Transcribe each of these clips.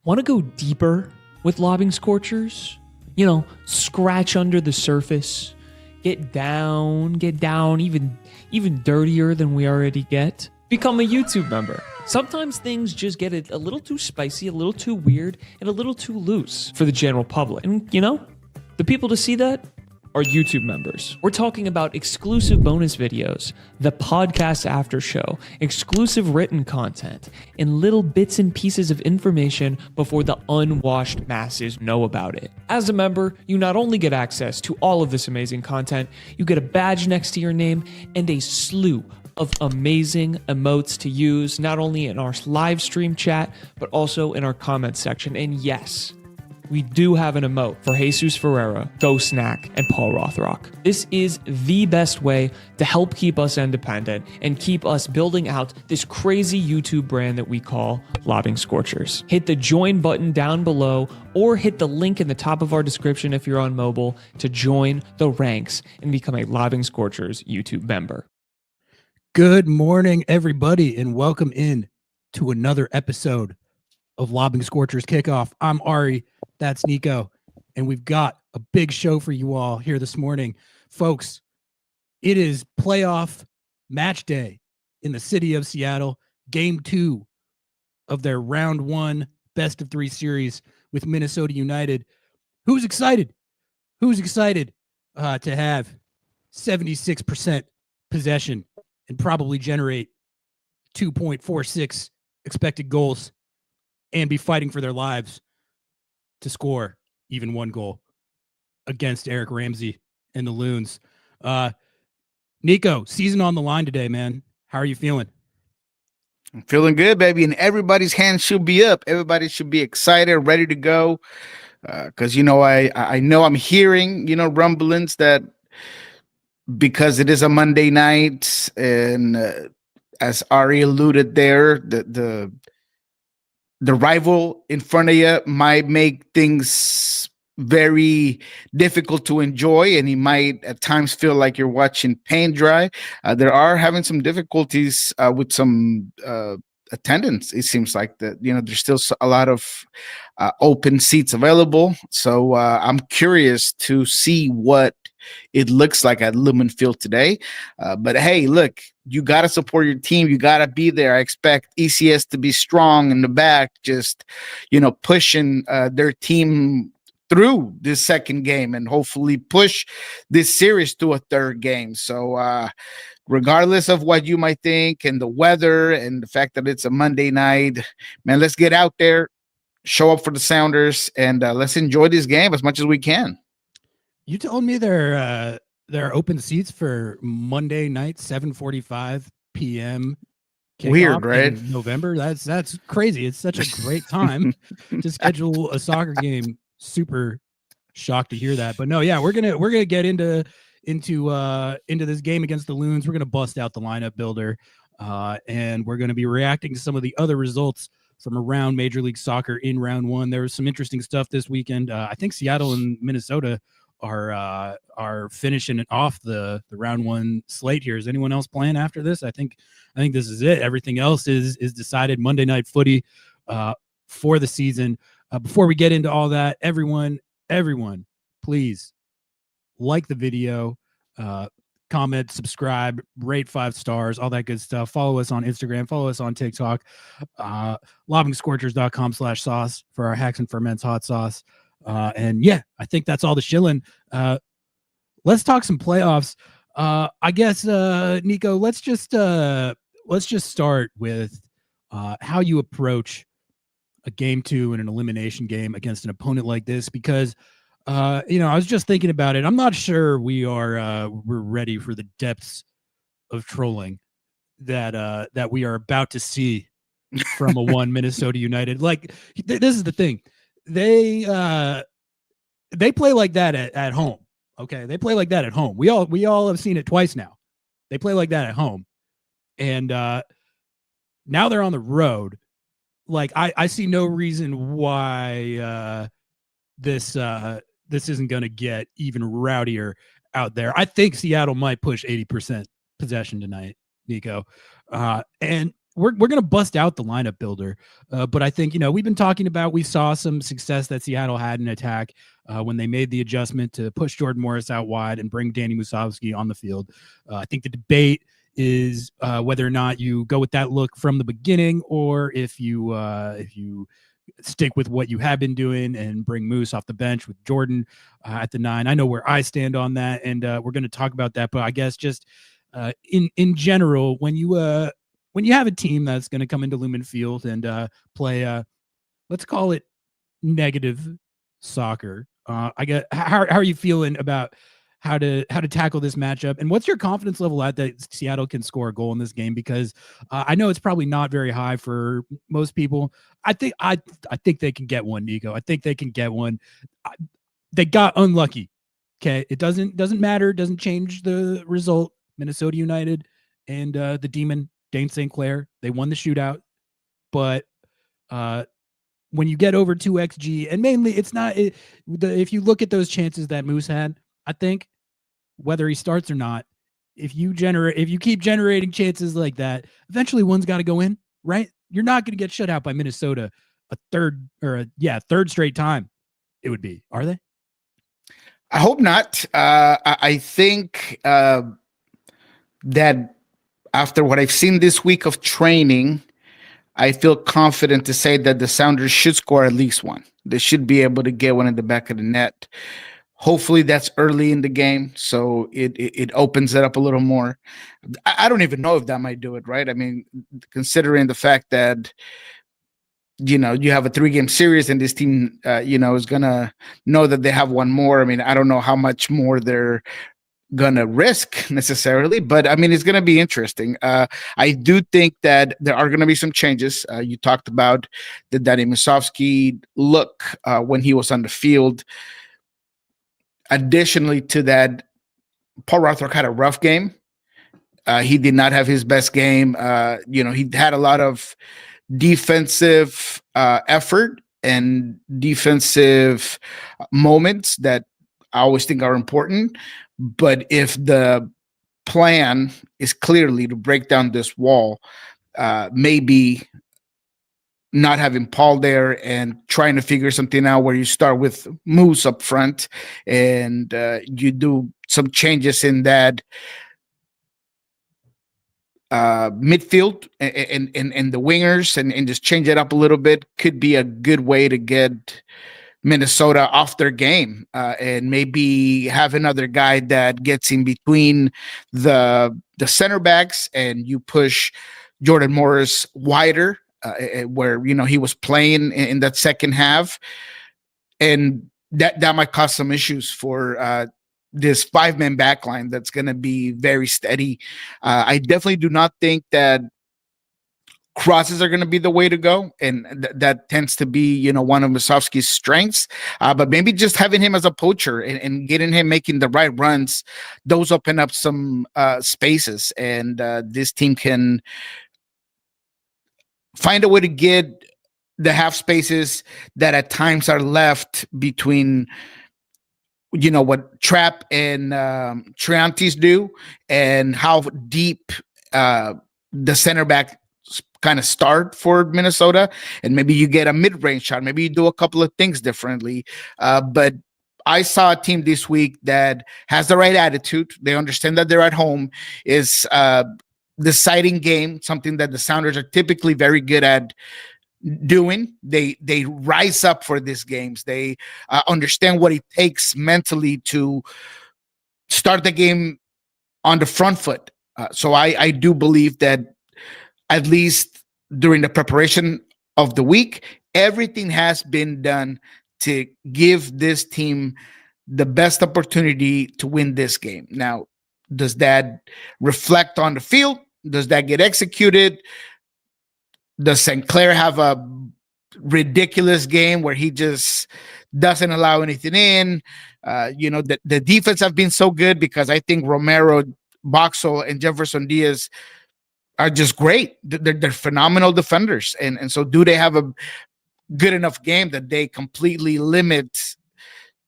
Want to go deeper with Lobbing Scorchers? You know, scratch under the surface, get down even dirtier than we already get? Become a YouTube member. Sometimes things just get a little too spicy, a little too weird, and a little too loose for the general public. And you know, the people to see that are YouTube members. We're talking about exclusive bonus videos, the podcast after show, exclusive written content, and little bits and pieces of information before the unwashed masses know about it. As a member, you not only get access to all of this amazing content, you get a badge next to your name and a slew of amazing emotes to use, not only in our live stream chat, but also in our comments section. And yes, we do have an emote for Jesus Ferreira, Ghost Snack, and Paul Rothrock. This is the best way to help keep us independent and keep us building out this crazy YouTube brand that we call Lobbing Scorchers. Hit the join button down below or hit the link in the top of our description if you're on mobile to join the ranks and become a Lobbing Scorchers YouTube member. Good morning, everybody, and welcome in to another episode of Lobbing Scorchers Kickoff. I'm Ari, that's Nico, and we've got a big show for you all here this morning. Folks, it is playoff match day in the city of Seattle, game 2 of their round 1 best of 3 series with Minnesota United. Who's excited? Who's excited to have 76% possession and probably generate 2.46 expected goals and be fighting for their lives to score even one goal against Eric Ramsey and the Loons? Nico, season on the line today, man. How are you feeling? I'm feeling good, baby, and everybody's hands should be up. Everybody should be excited, ready to go, because, you know, I know I'm hearing, you know, rumblings that because it is a Monday night, and as Ari alluded there, the rival in front of you might make things very difficult to enjoy, and you might at times feel like you're watching paint dry. There are having some difficulties with some attendance. It seems like that, you know, there's still a lot of open seats available. So I'm curious to see what it looks like at Lumen Field today. But hey, look, you got to support your team. You got to be there. I expect ECS to be strong in the back, just, you know, pushing their team through this second game and hopefully push this series to a third game. So regardless of what you might think and the weather and the fact that it's a Monday night, man, let's get out there, show up for the Sounders, and let's enjoy this game as much as we can. You told me there are open seats for Monday night, 7:45 p.m. Weird, right? In November. That's crazy. It's such a great time to schedule a soccer game. Super shocked to hear that. But no, yeah, we're gonna get into this game against the Loons. We're gonna bust out the lineup builder, and we're gonna be reacting to some of the other results from around Major League Soccer in round 1. There was some interesting stuff this weekend. I think Seattle and Minnesota are finishing off the round 1 slate here. Is anyone else playing after this? I think this is it. Everything else is decided. Monday night footy for the season. Before we get into all that, everyone, please like the video, comment, subscribe, rate 5 stars, all that good stuff. Follow us on Instagram, follow us on TikTok, lobbingscorchers.com/sauce for our Hacks and Ferments hot sauce. And yeah, I think that's all the shilling. Let's talk some playoffs. I guess, Nico, let's just start with how you approach a game 2 in an elimination game against an opponent like this, because you know, I was just thinking about it. I'm not sure we're ready for the depths of trolling that we are about to see from a one Minnesota United. Like, this is the thing. They play like that at home. Okay. They play like that at home. We all have seen it twice now. They play like that at home. And now they're on the road. Like, I see no reason why this isn't going to get even rowdier out there. I think Seattle might push 80% possession tonight, Nico. And we're gonna bust out the lineup builder, but I think we've been talking about we saw some success that Seattle had in attack when they made the adjustment to push Jordan Morris out wide and bring Danny Musovsky on the field. I think the debate is whether or not you go with that look from the beginning, or if you stick with what you have been doing and bring Moose off the bench with Jordan at the 9. I know where I stand on that, and we're going to talk about that. But I guess just in general, when you have a team that's going to come into Lumen Field and play, let's call it negative soccer. I get how are you feeling about how to tackle this matchup, and what's your confidence level at that Seattle can score a goal in this game? Because I know it's probably not very high for most people. I think they can get one, Nico. I think they can get one. They got unlucky. Okay, it doesn't matter. It doesn't change the result. Minnesota United and the Demon Dane St. Clair, they won the shootout, but when you get over 2xG, and mainly it's not if you look at those chances that Moose had, I think whether he starts or not, if you keep generating chances like that, eventually one's got to go in, right? You're not going to get shut out by Minnesota a third straight time. It would be, are they? I hope not. I think that after what I've seen this week of training, I feel confident to say that the Sounders should score at least one. They should be able to get one in the back of the net. Hopefully that's early in the game, so it opens it up a little more. I don't even know if that might do it, right? I mean, considering the fact that you have a 3-game series and this team is gonna know that they have one more. I mean, I don't know how much more they're gonna risk necessarily, but I mean, it's gonna be interesting. I do think that there are gonna be some changes. You talked about the Danny Musovsky look when he was on the field. Additionally to that, Paul Rothrock had a rough game. He did not have his best game. He had a lot of defensive effort and defensive moments that I always think are important. But if the plan is clearly to break down this wall, maybe not having Paul there and trying to figure something out where you start with Moose up front and you do some changes in that midfield and the wingers and just change it up a little bit could be a good way to get Minnesota off their game and maybe have another guy that gets in between the center backs and you push Jordan Morris wider where he was playing in that second half, and that might cause some issues for this 5-man backline that's going to be very steady. I definitely do not think that crosses are going to be the way to go, and that tends to be one of Musovsky's strengths. But maybe just having him as a poacher and getting him making the right runs, those open up some spaces, and this team can find a way to get the half spaces that at times are left between what Trapp and Triantis do and how deep the center back kind of start for Minnesota, and maybe you get a mid-range shot, maybe you do a couple of things differently, but I saw a team this week that has the right attitude. They understand that they're at home, is deciding game, something that the Sounders are typically very good at doing. They rise up for these games. They understand what it takes mentally to start the game on the front foot. So I do believe that at least during the preparation of the week, everything has been done to give this team the best opportunity to win this game. Now, does that reflect on the field? Does that get executed? Does St. Clair have a ridiculous game where he just doesn't allow anything in? The defense have been so good because I think Romero, Boxall, and Jefferson Diaz are just great. They're phenomenal defenders. And so do they have a good enough game that they completely limit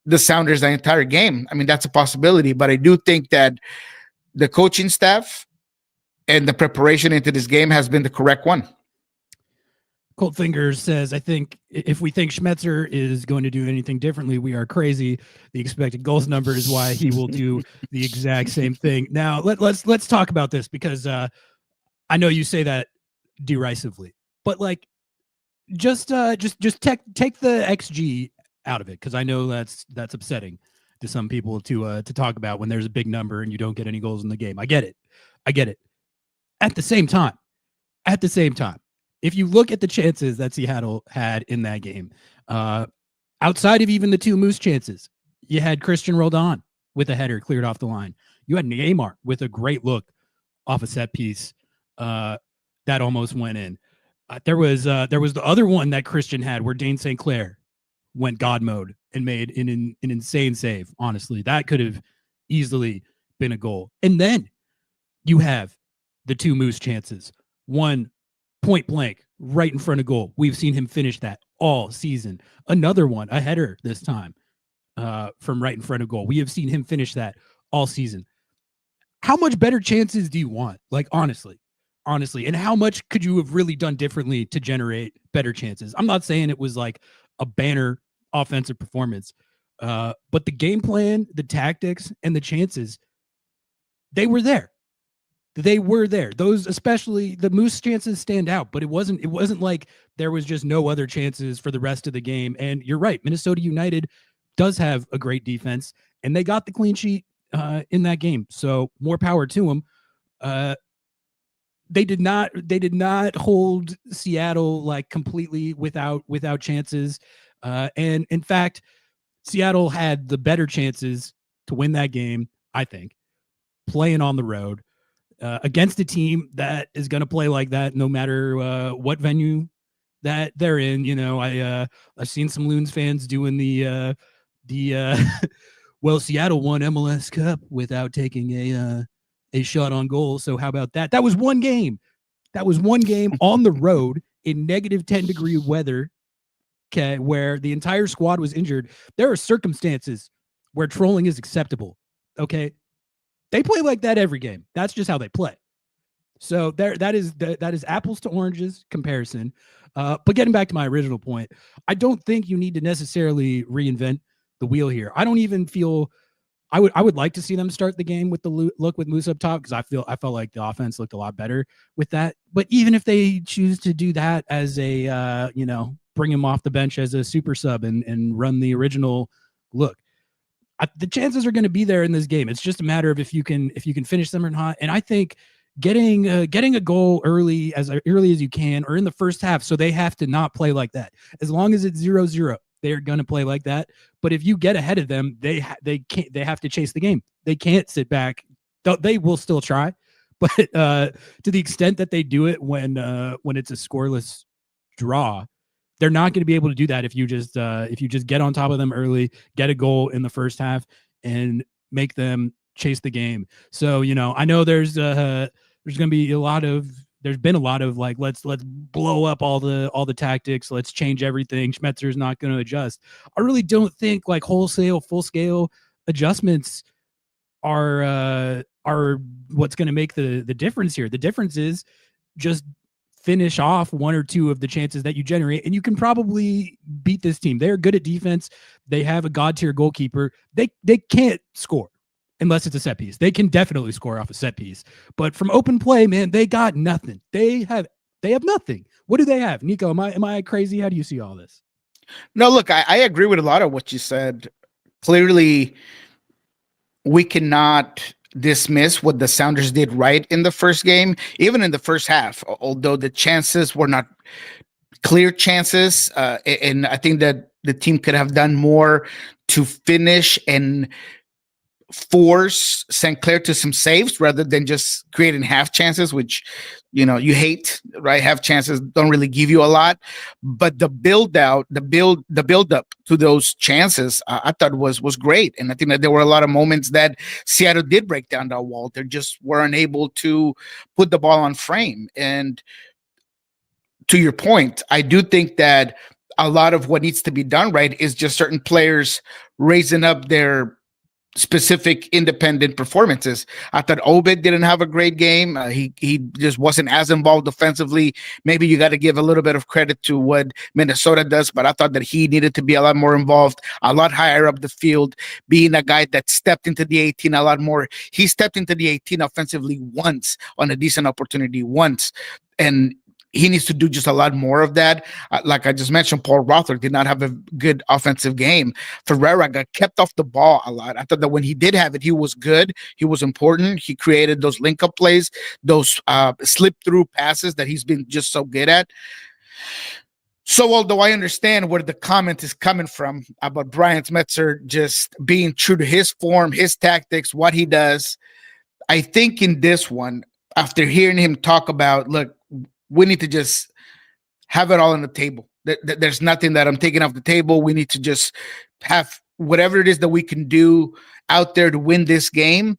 the Sounders the entire game? I mean, that's a possibility. But I do think that the coaching staff and the preparation into this game has been the correct one. Colt Fingers says, I think if we think Schmetzer is going to do anything differently, we are crazy. The expected goals number is why he will do the exact same thing. Now let's talk about this, because I know you say that derisively, but like just take the XG out of it, because I know that's upsetting to some people to talk about when there's a big number and you don't get any goals in the game. I get it. At the same time, if you look at the chances that Seattle had in that game, outside of even the two Moose chances, you had Christian Roldan with a header cleared off the line. You had Neymar with a great look off a set piece that almost went in. There was the other one that Christian had where Dane St. Clair went God mode and made an insane save. Honestly, that could have easily been a goal. And then you have the two Moose chances. One point blank, right in front of goal. We've seen him finish that all season. Another one, a header this time, from right in front of goal. We have seen him finish that all season. How much better chances do you want? Like, honestly, and how much could you have really done differently to generate better chances? I'm not saying it was like a banner offensive performance, but the game plan, the tactics, and the chances, they were there. Those, especially the Moose chances, stand out, but it wasn't like there was just no other chances for the rest of the game. And you're right, Minnesota United does have a great defense, and they got the clean sheet in that game. So more power to them. They did not hold Seattle like completely without chances. And in fact, Seattle had the better chances to win that game, I think, playing on the road. Against a team that is going to play like that, no matter what venue that they're in. You know, I've seen some Loons fans doing the well, Seattle won MLS Cup without taking a shot on goal. So how about that? That was one game. On the road in negative 10-degree weather. Okay, where the entire squad was injured. There are circumstances where trolling is acceptable. Okay. They play like that every game. That's just how they play. So that is apples to oranges comparison. But getting back to my original point, I don't think you need to necessarily reinvent the wheel here. I don't even feel I would like to see them start the game with the look with Moose up top, because I felt like the offense looked a lot better with that. But even if they choose to do that as a bring him off the bench as a super sub and run the original look, the chances are going to be there in this game. It's just a matter of if you can finish them or not. And I think getting a goal early as you can, or in the first half, so they have to not play like that. As long as it's 0-0, they're going to play like that. But if you get ahead of them, they have to chase the game. They can't sit back. They will still try, but to the extent that they do it when it's a scoreless draw, they're not going to be able to do that if you just get on top of them early, get a goal in the first half, and make them chase the game. So I know there's going to be there's been a lot of like let's blow up all the tactics, let's change everything. Schmetzer's not going to adjust. I really don't think like wholesale, full scale adjustments are what's going to make the difference here. The difference is just finish off one or two of the chances that you generate, and you can probably beat this team. They're good at defense. They have a god tier goalkeeper. They can't score unless it's a set piece. They can definitely score off a set piece, but from open play, man, they got nothing. They have nothing. What do they have? Nico, am I crazy? How do you see all this? No, look, I agree with a lot of what you said. Clearly, we cannot dismiss what the Sounders did right in the first game, even in the first half, although the chances were not clear chances. And I think that the team could have done more to finish and force St. Clair to some saves rather than just creating half chances, which you hate, right? Half chances don't really give you a lot, but the build up to those chances, I thought was great. And I think that there were a lot of moments that Seattle did break down that wall. They just were unable to put the ball on frame. And to your point, I do think that a lot of what needs to be done right is just certain players raising up their specific independent performances. I thought Obed didn't have a great game. He just wasn't as involved defensively. Maybe you got to give a little bit of credit to what Minnesota does, but I thought that he needed to be a lot more involved, a lot higher up the field, being a guy that stepped into the 18 a lot more. He stepped into the 18 offensively once on a decent opportunity once, and he needs to do just a lot more of that. Like I just mentioned, Paul Rother did not have a good offensive game. Ferreira got kept off the ball a lot. I thought that when he did have it, he was good. He was important. He created those link-up plays, those slip-through passes that he's been just so good at. So although I understand where the comment is coming from about Brian Smetzer just being true to his form, his tactics, what he does, I think in this one, after hearing him talk about, look, we need to just have it all on the table. There's nothing that I'm taking off the table. We need to just have whatever it is that we can do out there to win this game.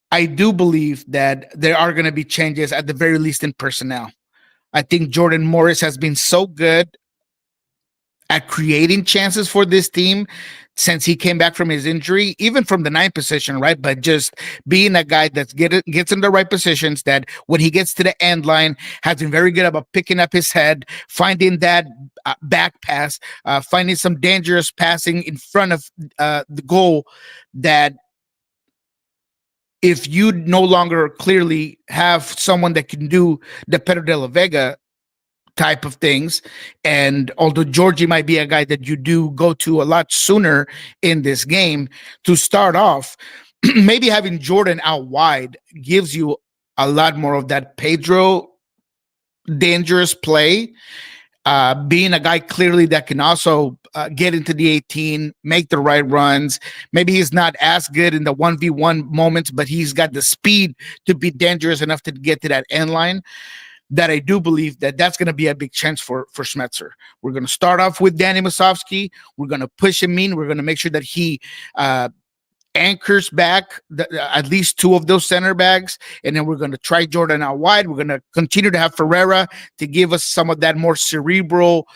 I do believe that there are going to be changes, at the very least, in personnel. I think Jordan Morris has been so good at creating chances for this team since he came back from his injury, even from the 9 position, right? But just being a guy that gets in the right positions, that when he gets to the end line, has been very good about picking up his head, finding that back pass, finding some dangerous passing in front of the goal, that if you no longer clearly have someone that can do the Pedro de la Vega type of things, and although Georgie might be a guy that you do go to a lot sooner in this game to start off, maybe having Jordan out wide gives you a lot more of that Pedro dangerous play, being a guy clearly that can also get into the 18, make the right runs. Maybe he's not as good in the 1v1 moments, but he's got the speed to be dangerous enough to get to that end line. That I do believe that that's going to be a big chance for Smetzer. We're going to start off with Danny Musovski. We're going to push him in. We're going to make sure that he anchors back at least 2 of those center backs, and then we're going to try Jordan out wide. We're going to continue to have Ferreira to give us some of that more cerebral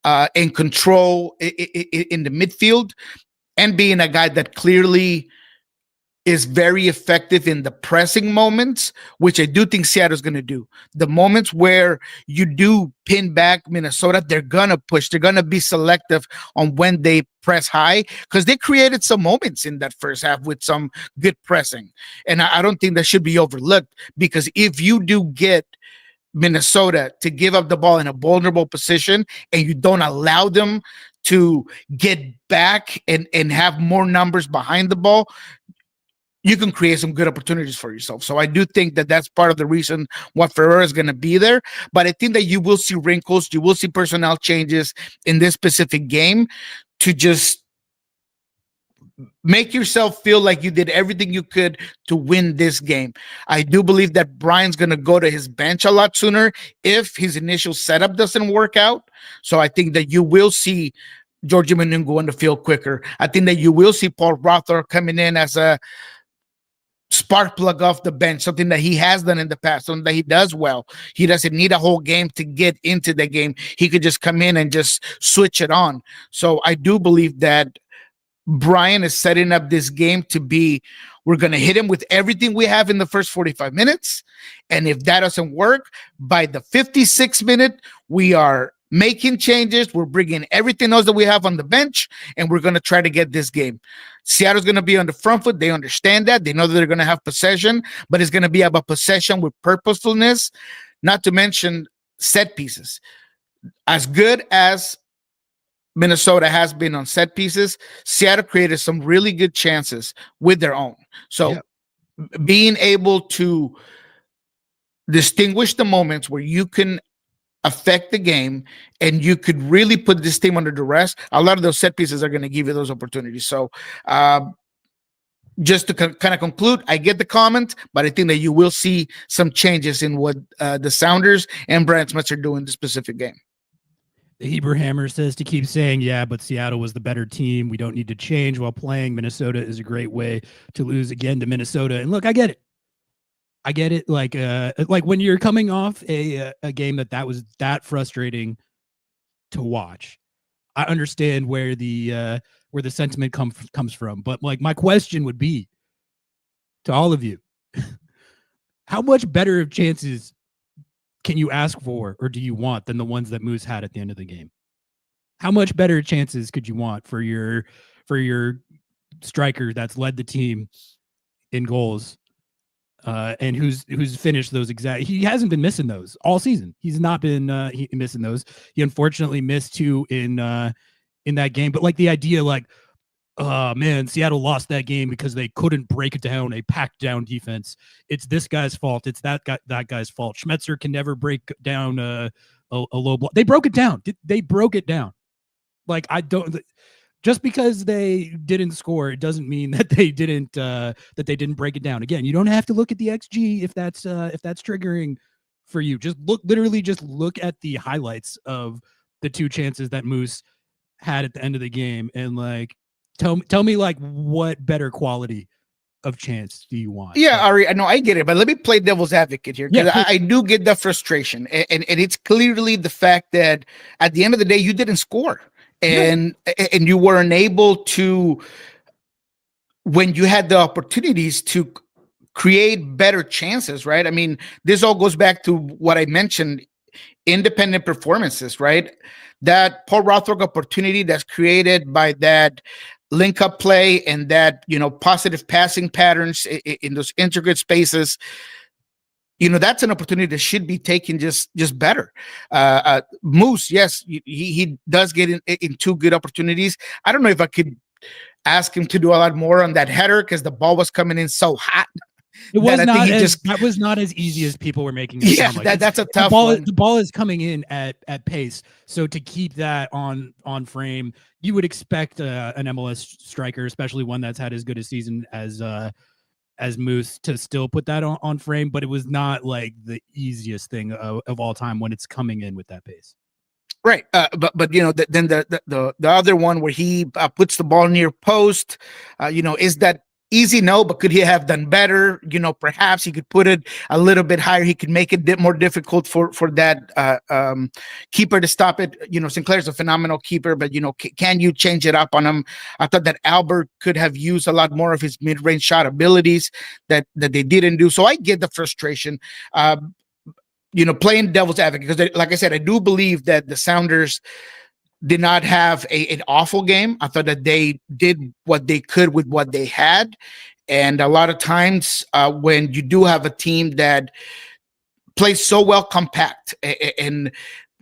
and control in the midfield, and being a guy that clearly is very effective in the pressing moments, which I do think Seattle's going to do. The moments where you do pin back Minnesota, they're going to push. They're going to be selective on when they press high, because they created some moments in that first half with some good pressing. And I don't think that should be overlooked, because if you do get Minnesota to give up the ball in a vulnerable position and you don't allow them to get back and have more numbers behind the ball, you can create some good opportunities for yourself. So I do think that that's part of the reason why Ferreira is going to be there. But I think that you will see wrinkles, you will see personnel changes in this specific game to just make yourself feel like you did everything you could to win this game. I do believe that Brian's going to go to his bench a lot sooner if his initial setup doesn't work out. So I think that you will see Georgie Manungu on the field quicker. I think that you will see Paul Rother coming in as a spark plug off the bench, something that he has done in the past, something that he does well. He doesn't need a whole game to get into the game. He could just come in and just switch it on. So I do believe that Brian is setting up this game to be, we're going to hit him with everything we have in the first 45 minutes. And if that doesn't work, by the 56th minute, we are making changes. We're bringing everything else that we have on the bench, and we're going to try to get this game. Seattle's going to be on the front foot. They understand that. They know that they're going to have possession, but it's going to be about possession with purposefulness, not to mention set pieces. As good as Minnesota has been on set pieces, Seattle created some really good chances with their own. So being able to distinguish the moments where you can affect the game and you could really put this team under duress, a lot of those set pieces are going to give you those opportunities. So just to kind of conclude, I get the comment, but I think that you will see some changes in what the Sounders and Brian Smetzer do in this specific game. The Hebrew Hammer says to keep saying, yeah, but Seattle was the better team. We don't need to change while playing. Minnesota is a great way to lose again to Minnesota. And look, I get it. I get it. Like when you're coming off a game that was that frustrating to watch, I understand where the sentiment comes from. But like my question would be to all of you, how much better of chances can you ask for or do you want than the ones that Moose had at the end of the game? How much better chances could you want for your striker that's led the team in goals and who's finished those exact? He hasn't been missing those all season. He's not been missing those. He unfortunately missed 2 in that game. But like the idea, like, oh man, Seattle lost that game because they couldn't break down a packed down defense. It's this guy's fault. It's that guy's fault. Schmetzer can never break down a low block. They broke it down. They broke it down. Like, I don't, just because they didn't score, it doesn't mean that they didn't break it down. Again, you don't have to look at the XG if that's triggering for you. Just look at the highlights of the 2 chances that Moose had at the end of the game, and like tell me like what better quality of chance do you want? Yeah, Ari, I know I get it, but let me play devil's advocate here, because I do get the frustration, and it's clearly the fact that at the end of the day you didn't score. And you were unable to, when you had the opportunities to create better chances, right? I mean, this all goes back to what I mentioned, independent performances, right? That Paul Rothrock opportunity that's created by that link up play and that, positive passing patterns in those intricate spaces. That's an opportunity that should be taken just better. Moose, yes, he does get in 2 good opportunities. I don't know if I could ask him to do a lot more on that header because the ball was coming in so hot. It was that was not as easy as people were making it sound like. That's a tough one. The ball is coming in at pace, so to keep that on frame, you would expect an MLS striker, especially one that's had as good a season as Moose, to still put that on frame, but it was not like the easiest thing of all time when it's coming in with that pace. Right. But then the other one where he puts the ball near post, is that easy? No, but could he have done better? Perhaps he could put it a little bit higher. He could make it more difficult for that keeper to stop it. Sinclair's a phenomenal keeper, but can you change it up on him? I thought that Albert could have used a lot more of his mid-range shot abilities that they didn't do. So I get the frustration. Playing devil's advocate, because like I said, I do believe that the Sounders did not have an awful game. I thought that they did what they could with what they had. And a lot of times when you do have a team that plays so well compact, and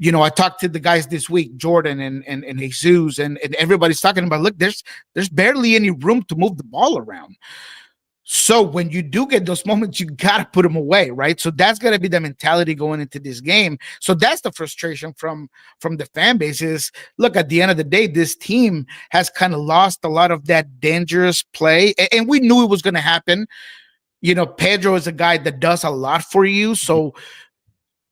I talked to the guys this week, Jordan and Jesus, and everybody's talking about, look, there's barely any room to move the ball around. So when you do get those moments, you got to put them away, right? So that's got to be the mentality going into this game. So that's the frustration from the fan base is, look, at the end of the day, this team has kind of lost a lot of that dangerous play. And we knew it was going to happen. Pedro is a guy that does a lot for you. So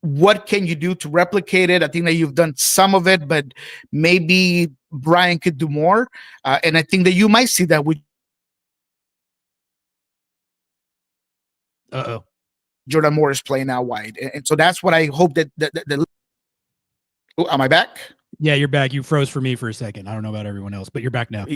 what can you do to replicate it? I think that you've done some of it, but maybe Brian could do more. And I think that you might see that with Jordan Morris playing out wide, and so that's what I hope that Oh, am I back? Yeah, you're back. You froze for me for a second. I don't know about everyone else, but you're back now.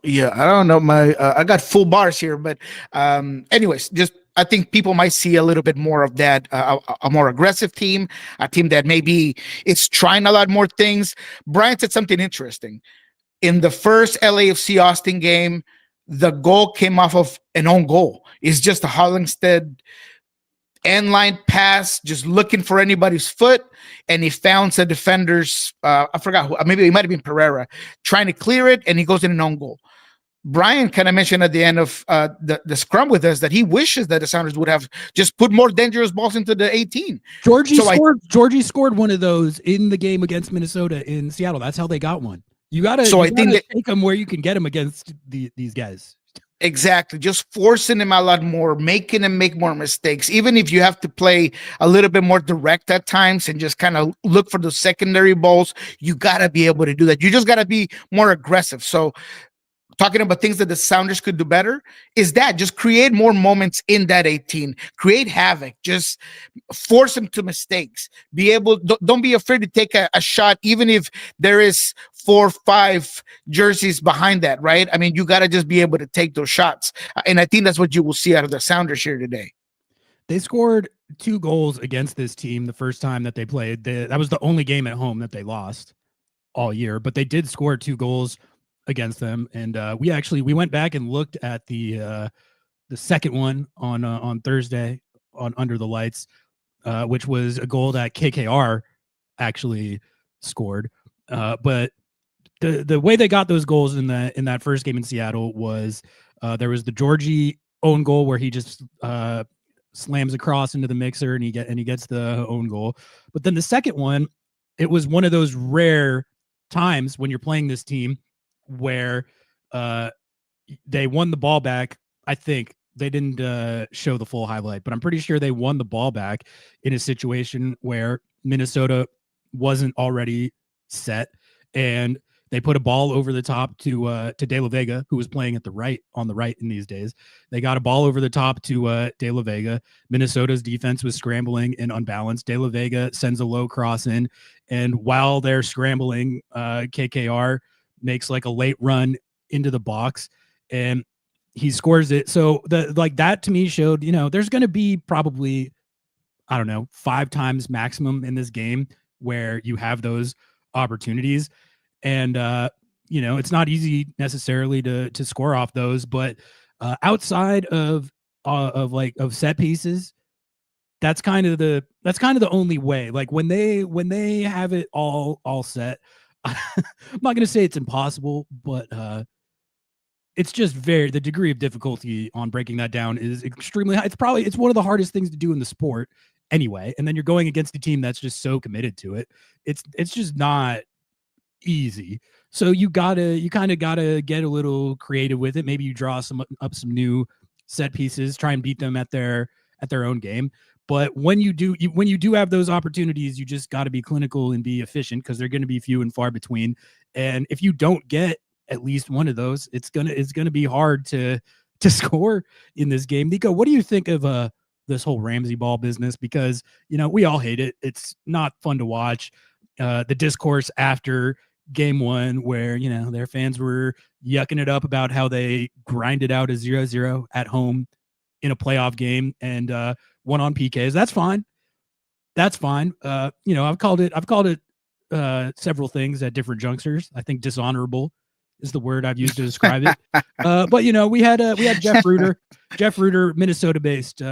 Yeah, I don't know. I got full bars here, but anyways, just I think people might see a little bit more of that, a more aggressive team, a team that maybe is trying a lot more things. Brian said something interesting. In the first LAFC Austin game, the goal came off of an own goal. It's just a Hollingsted end line pass, just looking for anybody's foot, and he found the defenders. I forgot who. Maybe it might have been Pereira trying to clear it, and he goes in an own goal. Brian kind of mentioned at the end of the scrum with us that he wishes that the Sounders would have just put more dangerous balls into the 18. Georgie scored one of those in the game against Minnesota in Seattle. That's how they got one. You gotta take them where you can get them against these guys. Exactly. Just forcing him a lot more, making him make more mistakes. Even if you have to play a little bit more direct at times and just kind of look for the secondary balls, you got to be able to do that. You just got to be more aggressive. So talking about things that the Sounders could do better, is that just create more moments in that 18, create havoc, just force them to mistakes, be able, don't be afraid to take a shot, even if there is 4 or 5 jerseys behind that, right? I mean, you got to just be able to take those shots. And I think that's what you will see out of the Sounders here today. They scored 2 goals against this team the first time that they played. That was the only game at home that they lost all year, but they did score 2 goals against them. And we went back and looked at the second one on Thursday on Under the Lights, which was a goal that KKR actually scored. But the way they got those goals in that first game in Seattle was there was the Georgie own goal where he just slams across into the mixer and he gets the own goal. But then the second one, it was one of those rare times when you're playing this team where they won the ball back. I think they didn't show the full highlight, but I'm pretty sure they won the ball back in a situation where Minnesota wasn't already set, and they put a ball over the top to De La Vega, who was playing on the right in these days. They got a ball over the top to De La Vega. Minnesota's defense was scrambling and unbalanced. De La Vega sends a low cross in, and while they're scrambling, KKR makes like a late run into the box, and he scores it. So that to me showed, there's going to be probably, I don't know, 5 times maximum in this game where you have those opportunities. And, it's not easy necessarily to score off those, but outside of set pieces, that's kind of the only way. Like when they have it all set, I'm not going to say it's impossible, but it's just the degree of difficulty on breaking that down is extremely high. It's one of the hardest things to do in the sport anyway. And then you're going against a team that's just so committed to it. It's just not easy. So you kind of gotta get a little creative with it. Maybe you draw some new set pieces, try and beat them at their own game. But when you do have those opportunities, you just got to be clinical and be efficient, because they're going to be few and far between. And if you don't get at least one of those, it's gonna be hard to score in this game. Nico, what do you think of this whole Ramsey ball business? Because we all hate it. It's not fun to watch. The discourse after game 1 where their fans were yucking it up about how they grinded out a 0-0 at home in a playoff game and won on PKs. That's fine. I've called it several things at different junctures. I think dishonorable is the word I've used to describe it. But we had Jeff Reuter, Minnesota-based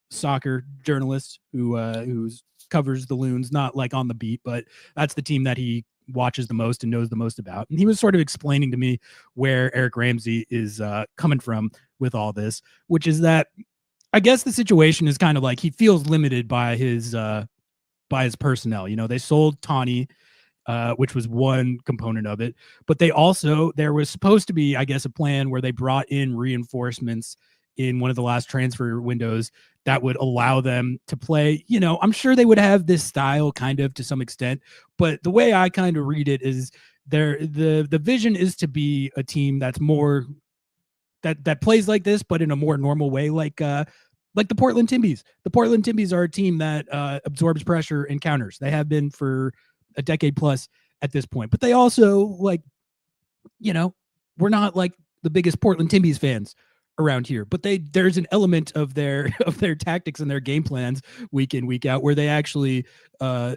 soccer journalist who covers the Loons, not like on the beat, but that's the team that he watches the most and knows the most about. And he was sort of explaining to me where Eric Ramsey is coming from with all this, which is that I guess the situation is kind of like he feels limited by his personnel. They sold Tawny, which was one component of it, but there was supposed to be, I guess, a plan where they brought in reinforcements in one of the last transfer windows that would allow them to play. I'm sure they would have this style kind of to some extent, but the way I kind of read it is the vision is to be a team that's more that plays like this, but in a more normal way, like the Portland Timbies. The Portland Timbies are a team that absorbs pressure and counters. They have been for a decade plus at this point, but they also we're not like the biggest Portland Timbies fans around here, but there's an element of their tactics and their game plans week in, week out, where they actually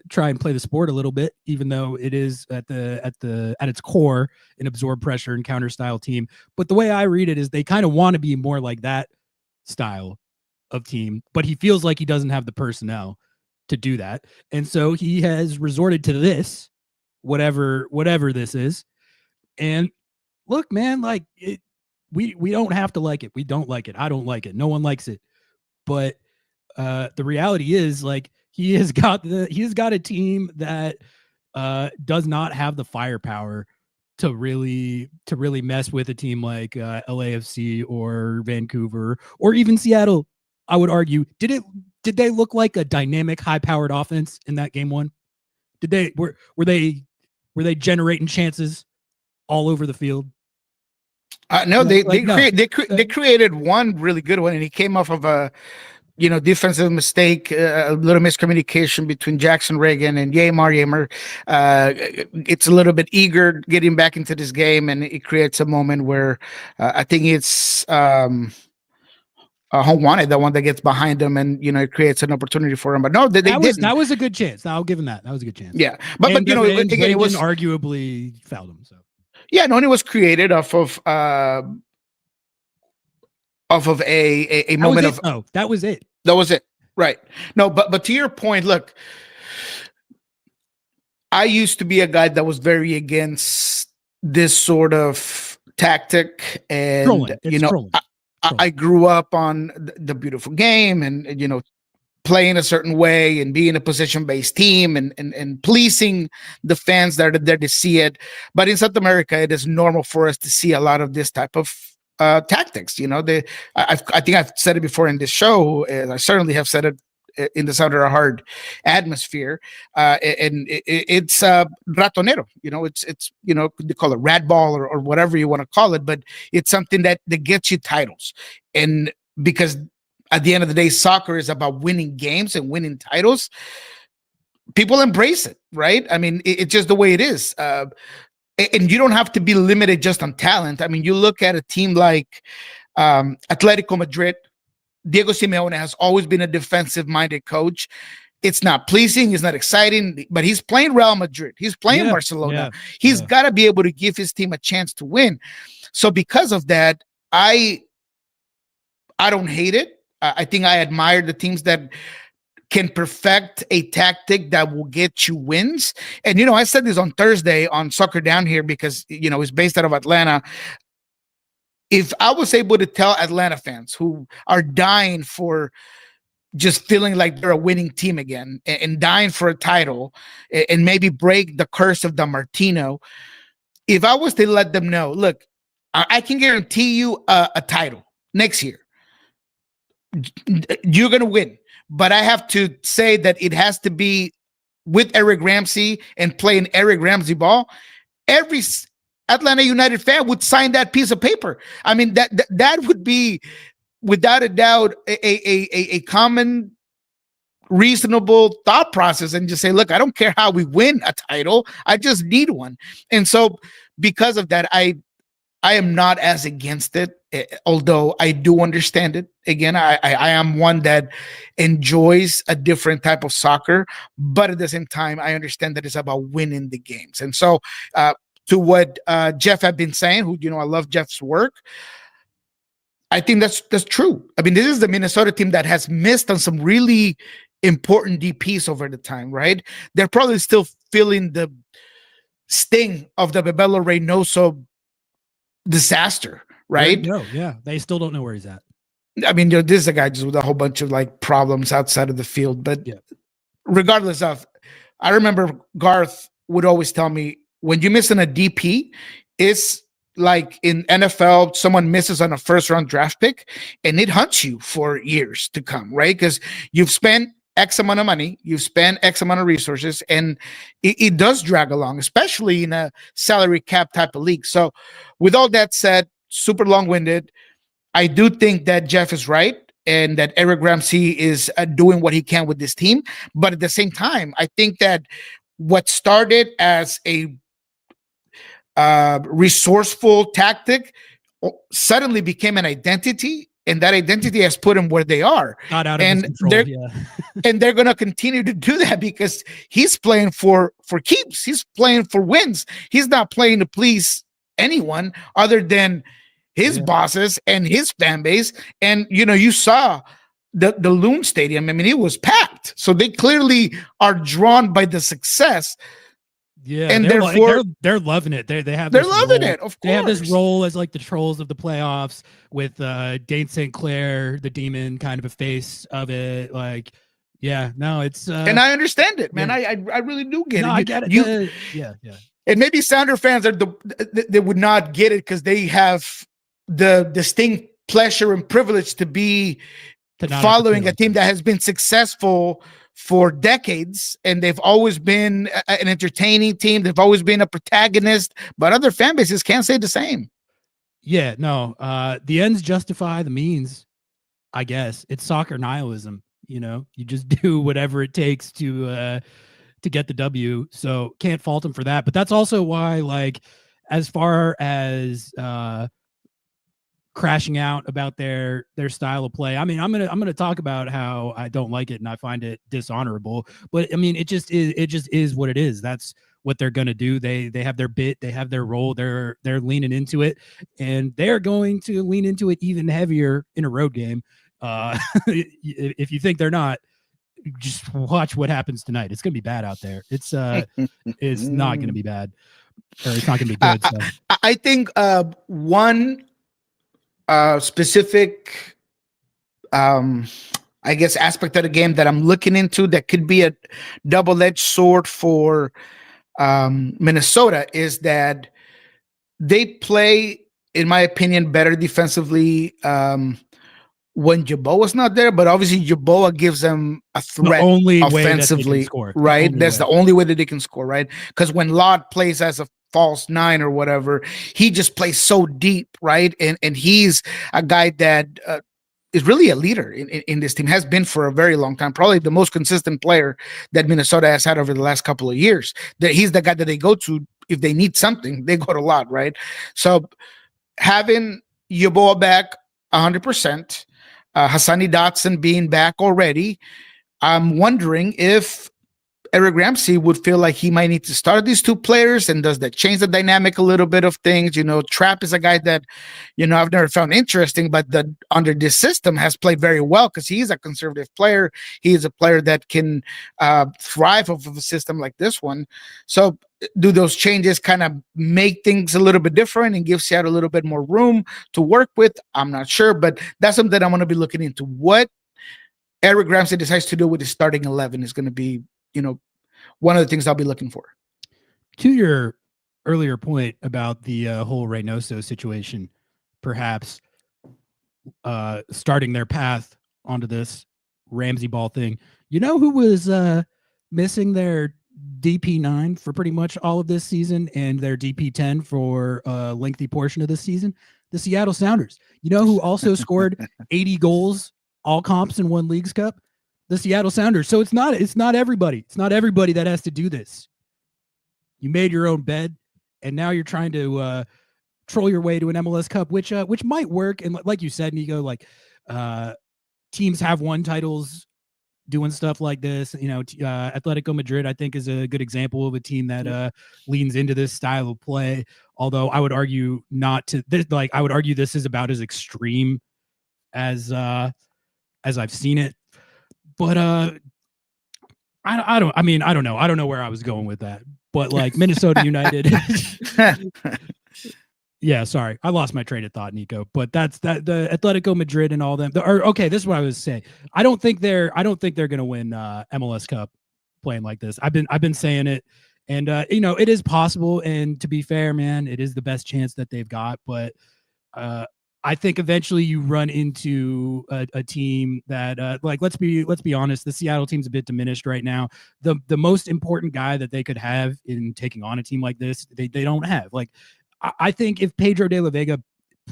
try and play the sport a little bit, even though it is at its core an absorb pressure and counter style team. But the way I read it is they kind of want to be more like that style of team, but he feels like he doesn't have the personnel to do that. And so he has resorted to this, whatever this is. And look, man, like we don't have to like it. We don't like it. I don't like it. No one likes it. But the reality is, like, he has got a team that does not have the firepower to really mess with a team like LAFC or Vancouver or even Seattle. I would argue. Did they look like a dynamic, high-powered offense in that game 1? Were they generating chances all over the field? No, No. they created one really good one, and he came off of a defensive mistake, a little miscommunication between Jackson Reagan and Yemer. It's a little bit eager getting back into this game, and it creates a moment where I think it's Home Wanted, the one that gets behind him, and it creates an opportunity for him. But no, they didn't. That was a good chance. I'll give him that. That was a good chance. Yeah, but again, it was arguably fouled him. So yeah, no, and it was created off of a moment of. Oh, that was it. That was it. Right. No, but to your point, look, I used to be a guy that was very against this sort of tactic, and I grew up on the beautiful game, and playing a certain way and being a position-based team, and pleasing the fans that are there to see it. But in South America, it is normal for us to see a lot of this type of tactics. I think I've said it before in this show, and I certainly have said it in the Southern Hard atmosphere, and it's ratonero. It's they call it rat ball or whatever you want to call it, but it's something that gets you titles. And because at the end of the day, soccer is about winning games and winning titles. People embrace it, right? I mean, it's just the way it is. And you don't have to be limited just on talent. I mean, you look at a team like Atletico Madrid. Diego Simeone has always been a defensive-minded coach. It's not pleasing, it's not exciting, but he's playing Real Madrid. He's playing Barcelona. He's got to be able to give his team a chance to win. So because of that, I don't hate it. I think I admire the teams that can perfect a tactic that will get you wins. And, I said this on Thursday on Soccer Down Here because, it's based out of Atlanta. If I was able to tell Atlanta fans who are dying for just feeling like they're a winning team again and dying for a title and maybe break the curse of the Martino, if I was to let them know, look, I can guarantee you a title next year. You're going to win. But I have to say that it has to be with Eric Ramsey and playing Eric Ramsey ball. Every Atlanta United fan would sign that piece of paper. I mean, that would be, without a doubt, a common, reasonable thought process, and just say, look, I don't care how we win a title. I just need one. And so because of that, I am not as against it, although I do understand it. Again, I am one that enjoys a different type of soccer, but at the same time, I understand that it's about winning the games. And so to what Jeff had been saying, who, I love Jeff's work, I think that's true. I mean, this is the Minnesota team that has missed on some really important DPs over the time, right? They're probably still feeling the sting of the Bebelo Reynoso disaster, right? No, yeah, they still don't know where he's at. I mean, this is a guy just with a whole bunch of problems outside of the field. But regardless of, I remember Garth would always tell me, when you miss on a DP, it's like in NFL, someone misses on a first-round draft pick, and it hunts you for years to come, right? Because you've spent X amount of money, you've spent X amount of resources, and it does drag along, especially in a salary cap type of league. So with all that said, super long-winded, I do think that Jeff is right and that Eric Ramsey is doing what he can with this team. But at the same time, I think that what started as a resourceful tactic suddenly became an identity, and that identity has put them where they are. Not out of his control, and they're going to continue to do that because he's playing for keeps. He's playing for wins. He's not playing to please anyone other than his bosses and his fan base. And you saw the Loon Stadium. I mean, it was packed. So they clearly are drawn by the success. Yeah, and therefore they're loving it. They're loving it. Of course, they have this role as like the trolls of the playoffs with Dane St. Clair, the demon, kind of a face of it. It's and I understand it, man. I really do get it. I get it. And maybe Sounder fans they would not get it because they have the distinct pleasure and privilege to be following a team that has been successful for decades, and they've always been an entertaining team. They've always been a protagonist, but other fan bases can't say the same. Yeah, no. The ends justify the means, I guess. It's soccer nihilism. You just do whatever it takes to get the W. So can't fault them for that. But that's also why, like, as far as crashing out about their style of play. I mean, I'm gonna talk about how I don't like it and I find it dishonorable. But I mean, it just is what it is. That's what they're gonna do. They have their bit, they have their role. They're leaning into it, and they're going to lean into it even heavier in a road game. If you think they're not, just watch what happens tonight. It's gonna be bad out there. It's not gonna be bad, or it's not gonna be good. So. I think one specific I guess aspect of the game that I'm looking into that could be a double-edged sword for Minnesota is that they play, in my opinion, better defensively when Jaboa's not there, but obviously Jaboa gives them a threat offensively, right? That's the only way that they can score, right? Because when Lod plays as a false nine or whatever, he just plays so deep, right? And he's a guy that is really a leader in this team, has been for a very long time, probably the most consistent player that Minnesota has had over the last couple of years. That he's the guy that they go to if they need something. They go to Lod, right? So having Yeboah back 100%, Hassani Dotson being back already, I'm wondering if Eric Ramsey would feel like he might need to start these two players, and does that change the dynamic a little bit of things? Trapp is a guy that, I've never found interesting, but under this system has played very well because he's a conservative player. He is a player that can thrive off of a system like this one. So do those changes kind of make things a little bit different and give Seattle a little bit more room to work with? I'm not sure, but that's something I'm going to be looking into. What Eric Ramsey decides to do with his starting 11 is going to be, one of the things I'll be looking for. To your earlier point about the whole Reynoso situation, perhaps starting their path onto this Ramsey ball thing. You know who was missing their DP9 for pretty much all of this season and their DP10 for a lengthy portion of this season? The Seattle Sounders. You know who also scored 80 goals, all comps, in one Leagues Cup? The Seattle Sounders. So it's not everybody. It's not everybody that has to do this. You made your own bed, and now you're trying to troll your way to an MLS Cup, which might work. And like you said, Nico, like teams have won titles doing stuff like this. Atletico Madrid, I think, is a good example of a team that leans into this style of play. Although I would argue I would argue this is about as extreme as I've seen it. But I don't know. I don't know where I was going with that. But like Minnesota United. Yeah, sorry. I lost my train of thought, Nico. But that's the Atletico Madrid and all them. Okay, this is what I was saying. I don't think they're going to win MLS Cup playing like this. I've been saying it, and it is possible. And to be fair, man, it is the best chance that they've got. But I think eventually you run into a team that, let's be honest, the Seattle team's a bit diminished right now. The most important guy that they could have in taking on a team like this, they don't have. Like, I think if Pedro de la Vega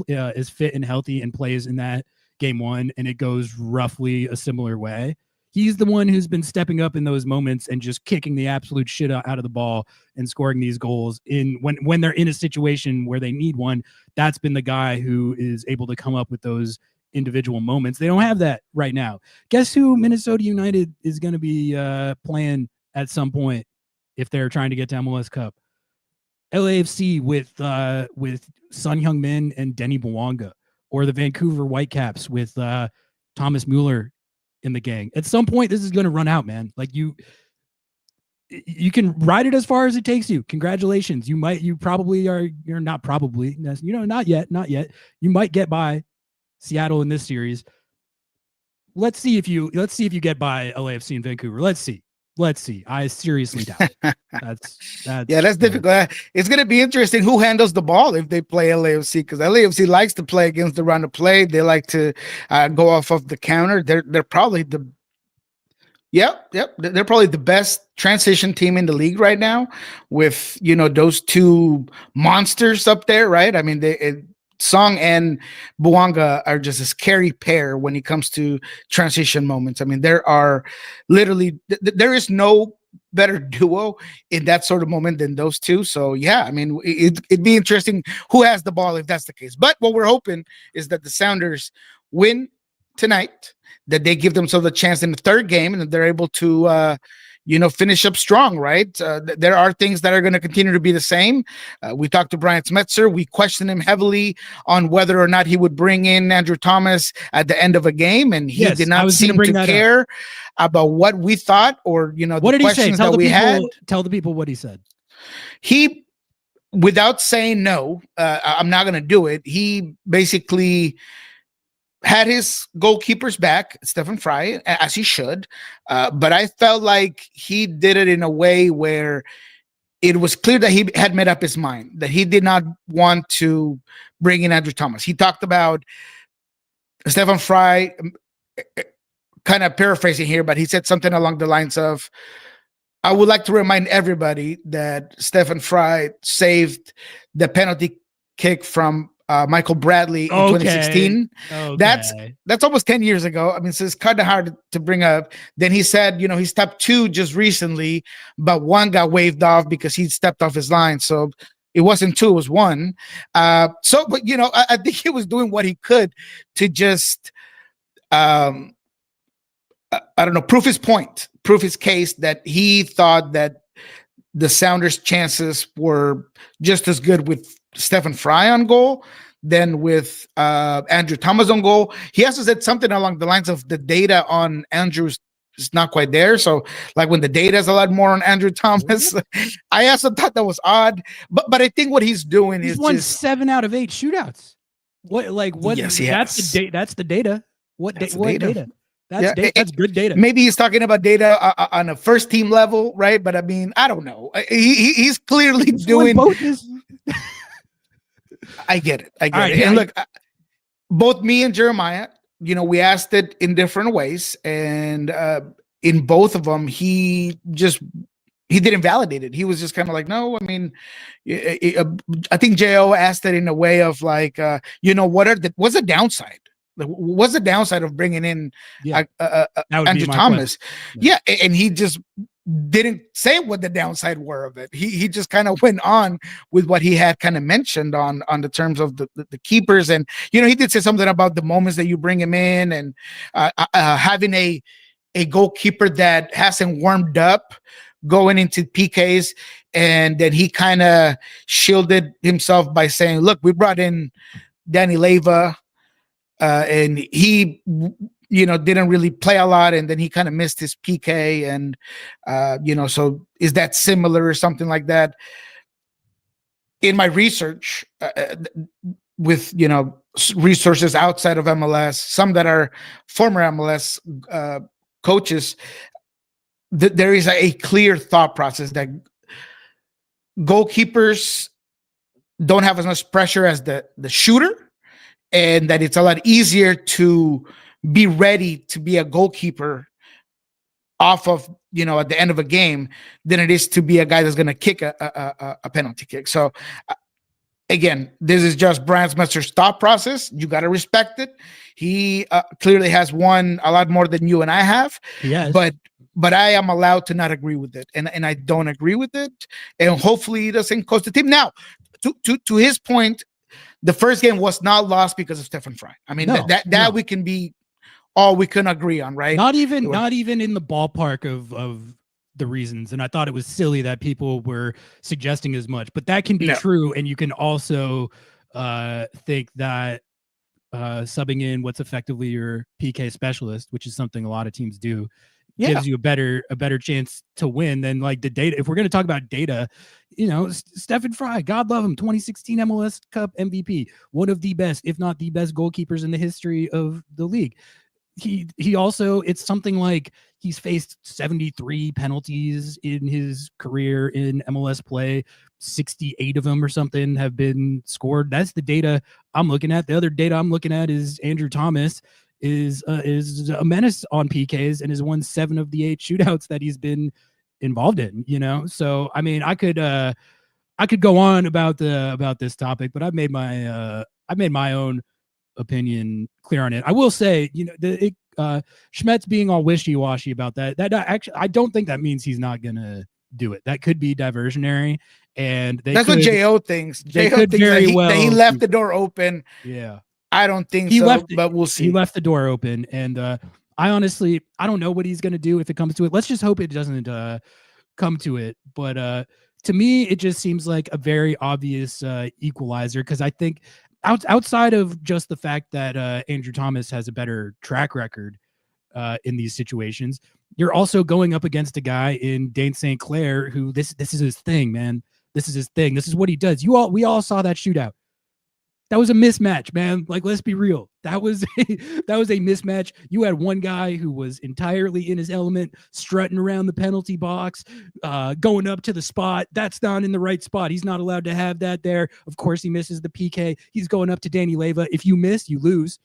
is fit and healthy and plays in that game one, and it goes roughly a similar way, he's the one who's been stepping up in those moments and just kicking the absolute shit out of the ball and scoring these goals when they're in a situation where they need one. That's been the guy who is able to come up with those individual moments. They don't have that right now. Guess who Minnesota United is going to be playing at some point if they're trying to get to MLS Cup? LAFC with Son Heung-min and Denny Bouanga, or the Vancouver Whitecaps with Thomas Mueller in the gang. At some point, this is going to run out, man. Like you can ride it as far as it takes you. Congratulations. You're not yet. You might get by Seattle in this series. Let's see if you get by LAFC in Vancouver. Let's see. I seriously doubt it. That's difficult. It's going to be interesting who handles the ball if they play LAFC, because LAFC likes to play against the run of play. They like to go off of the counter. They're probably they're probably the best transition team in the league right now, with those two monsters up there, right? I mean, Song and Buanga are just a scary pair when it comes to transition moments. I mean, there are literally there is no better duo in that sort of moment than those two. So yeah, I mean, it'd be interesting who has the ball if that's the case. But what we're hoping is that the Sounders win tonight, that they give themselves a chance in the third game, and that they're able to finish up strong, right? There are things that are going to continue to be the same. We talked to Brian Smetzer. We questioned him heavily on whether or not he would bring in Andrew Thomas at the end of a game, and he did not seem to care about what we thought or, what the did he say? questions that we had. Tell the people what he said. He, without saying no, I'm not going to do it, he basically had his goalkeepers back, Stefan Fry, as he should. But I felt like he did it in a way where it was clear that he had made up his mind, that he did not want to bring in Andrew Thomas. He talked about Stefan Fry, kind of paraphrasing here, but he said something along the lines of, I would like to remind everybody that Stefan Fry saved the penalty kick from Michael Bradley in 2016. Okay. That's almost 10 years ago. I mean, so it's kind of hard to bring up. Then he said, he stepped 2 just recently, but 1 got waved off because he stepped off his line. So it wasn't 2, it was 1. But I think he was doing what he could to just, I don't know, prove his point, prove his case that he thought that the Sounders' chances were just as good with Stefan Fry on goal than with Andrew Thomas on goal. He also said something along the lines of the data on Andrew's is not quite there. So like when the data is a lot more on Andrew Thomas, I also thought that was odd. But I think what he's doing is won 7 out of 8 shootouts. What? Yes, that's the data. What data? That's that's good data. Maybe he's talking about data on a first team level, right? But I mean, I don't know. He's clearly doing both. I get it. And look, both me and Jeremiah, we asked it in different ways, and in both of them, he didn't validate it. He was just kind of like, no. I mean, I think Jo asked it in a way of like, what's the downside? What's the downside of bringing in Andrew Thomas? Yeah, and he just didn't say what the downside were of it. He just kind of went on with what he had kind of mentioned on the terms of the keepers. And, he did say something about the moments that you bring him in and having a goalkeeper that hasn't warmed up going into PKs. And then he kind of shielded himself by saying, look, we brought in Danny Leyva, and he didn't really play a lot, and then he kind of missed his PK, and so is that similar or something like that? In my research with resources outside of MLS, some that are former MLS coaches, there is a clear thought process that goalkeepers don't have as much pressure as the shooter, and that it's a lot easier to be ready to be a goalkeeper off of, at the end of a game than it is to be a guy that's going to kick a penalty kick. So again, this is just Brian Smetzer's thought process. You got to respect it. He clearly has won a lot more than you and I have. Yes. But I am allowed to not agree with it. And I don't agree with it. And hopefully he doesn't cost the team. Now, to his point, the first game was not lost because of Stefan Fry. I mean, that we can be all we can agree on, right? Not even in the ballpark of the reasons. And I thought it was silly that people were suggesting as much, but that can be true. And you can also think that subbing in what's effectively your PK specialist, which is something a lot of teams do, gives you a better chance to win than like the data. If we're going to talk about data, Stefan Fry, God love him, 2016 MLS Cup MVP, one of the best, if not the best goalkeepers in the history of the league. He also, it's something like he's faced 73 penalties in his career in MLS play. 68 of them or something have been scored. That's the data I'm looking at. The other data I'm looking at is Andrew Thomas is a menace on PKs and has won 7 of the 8 shootouts that he's been involved in, So, I mean, I could go on about this topic, but I've made my I made my own opinion clear on it. I will say, Schmetz being all wishy-washy about that actually, I don't think that means he's not gonna do it. That could be diversionary, and That's what Jo thinks. Jo could thinks very that he well left the door open. Yeah, I don't think he so, left but we'll see. He left the door open, and I honestly, I don't know what he's gonna do if it comes to it. Let's just hope it doesn't come to it. But to me, it just seems like a very obvious equalizer, because I think outside of just the fact that Andrew Thomas has a better track record in these situations, you're also going up against a guy in Dane St. Clair who this is his thing, man. This is his thing. This is what he does. We all saw that shootout. That was a mismatch, man. Like, let's be real. That was a mismatch. You had one guy who was entirely in his element, strutting around the penalty box, going up to the spot. That's not in the right spot. He's not allowed to have that there. Of course, he misses the PK. He's going up to Danny Leyva. If you miss, you lose.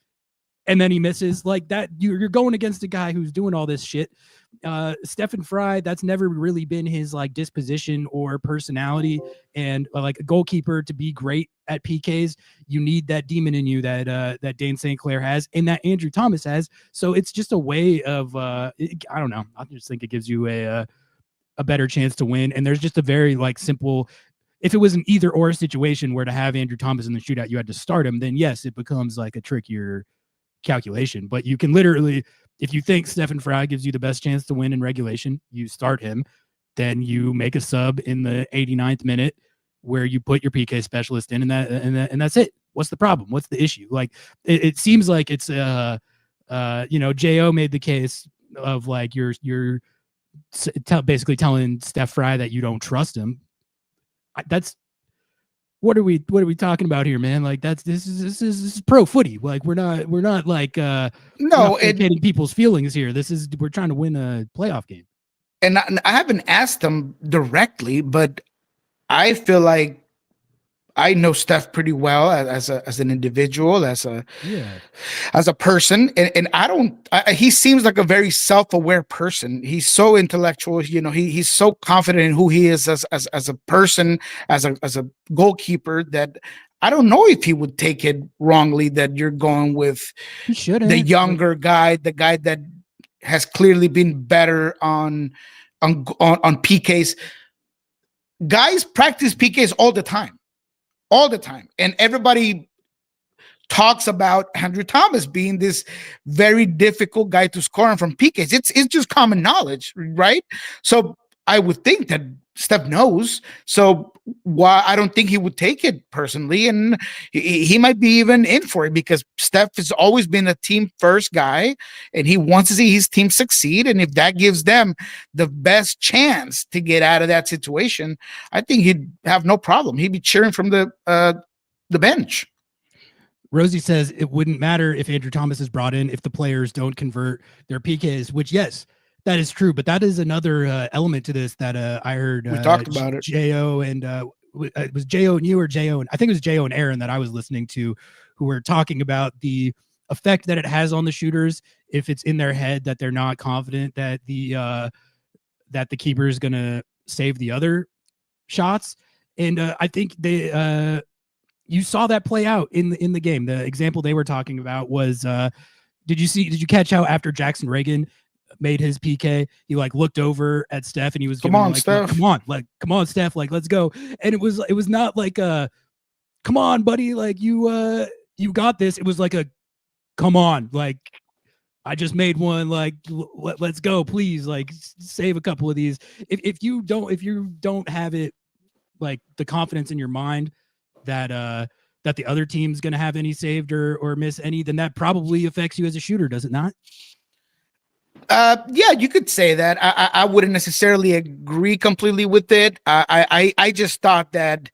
And then he misses like that. You're going against a guy who's doing all this shit. Stefan Fry, that's never really been his like disposition or personality. And like a goalkeeper to be great at PKs, you need that demon in you that Dane St. Clair has and that Andrew Thomas has. So it's just a way of I don't know. I just think it gives you a better chance to win. And there's just a very like simple. If it was an either or situation where to have Andrew Thomas in the shootout, you had to start him. Then yes, it becomes like a trickier calculation. But you can literally, if you think Stefan Fry gives you the best chance to win in regulation, you start him. Then you make a sub in the 89th minute where you put your PK specialist in, and that's it. What's the problem? What's the issue? Like it seems like it's Jo made the case of like you're basically telling Steph Fry that you don't trust him. That's what are we talking about here, man? Like this is pro footy. Like we're not like getting people's feelings here. We're trying to win a playoff game. And I haven't asked them directly, but I feel like I know Steph pretty well as an individual, as a person, and he seems like a very self-aware person. He's so intellectual, he's so confident in who he is as a person, as a goalkeeper, that I don't know if he would take it wrongly that you're going with the younger guy, the guy that has clearly been better on PKs. Guys practice PKs all the time. And everybody talks about Andrew Thomas being this very difficult guy to score on from PKs. It's just common knowledge, right? So I would think that Steph knows. So why I don't think he would take it personally, and he might be even in for it, because Steph has always been a team first guy, and he wants to see his team succeed. And if that gives them the best chance to get out of that situation, I think he'd have no problem. He'd be cheering from the bench. Rosie says it wouldn't matter if Andrew Thomas is brought in if the players don't convert their PKs, which yes, that is true. But that is another element to this that I heard. We talked about it. Jo and it was Jo and you, or Jo and I think it was Jo and Aaron that I was listening to, who were talking about the effect that it has on the shooters if it's in their head that they're not confident that the keeper is going to save the other shots. And I think you saw that play out in the game. The example they were talking about was, did you catch how after Jackson Reagan made his PK, he like looked over at Steph and he was come on, Steph, like let's go. And it was not like a come on, buddy, like you got this. It was like a come on, like I just made one, like let's go, please, like save a couple of these. If you don't have it, like the confidence in your mind that the other team's going to have any saved or miss any, then that probably affects you as a shooter, does it not? Yeah, you could say that. I wouldn't necessarily agree completely with it. I just thought that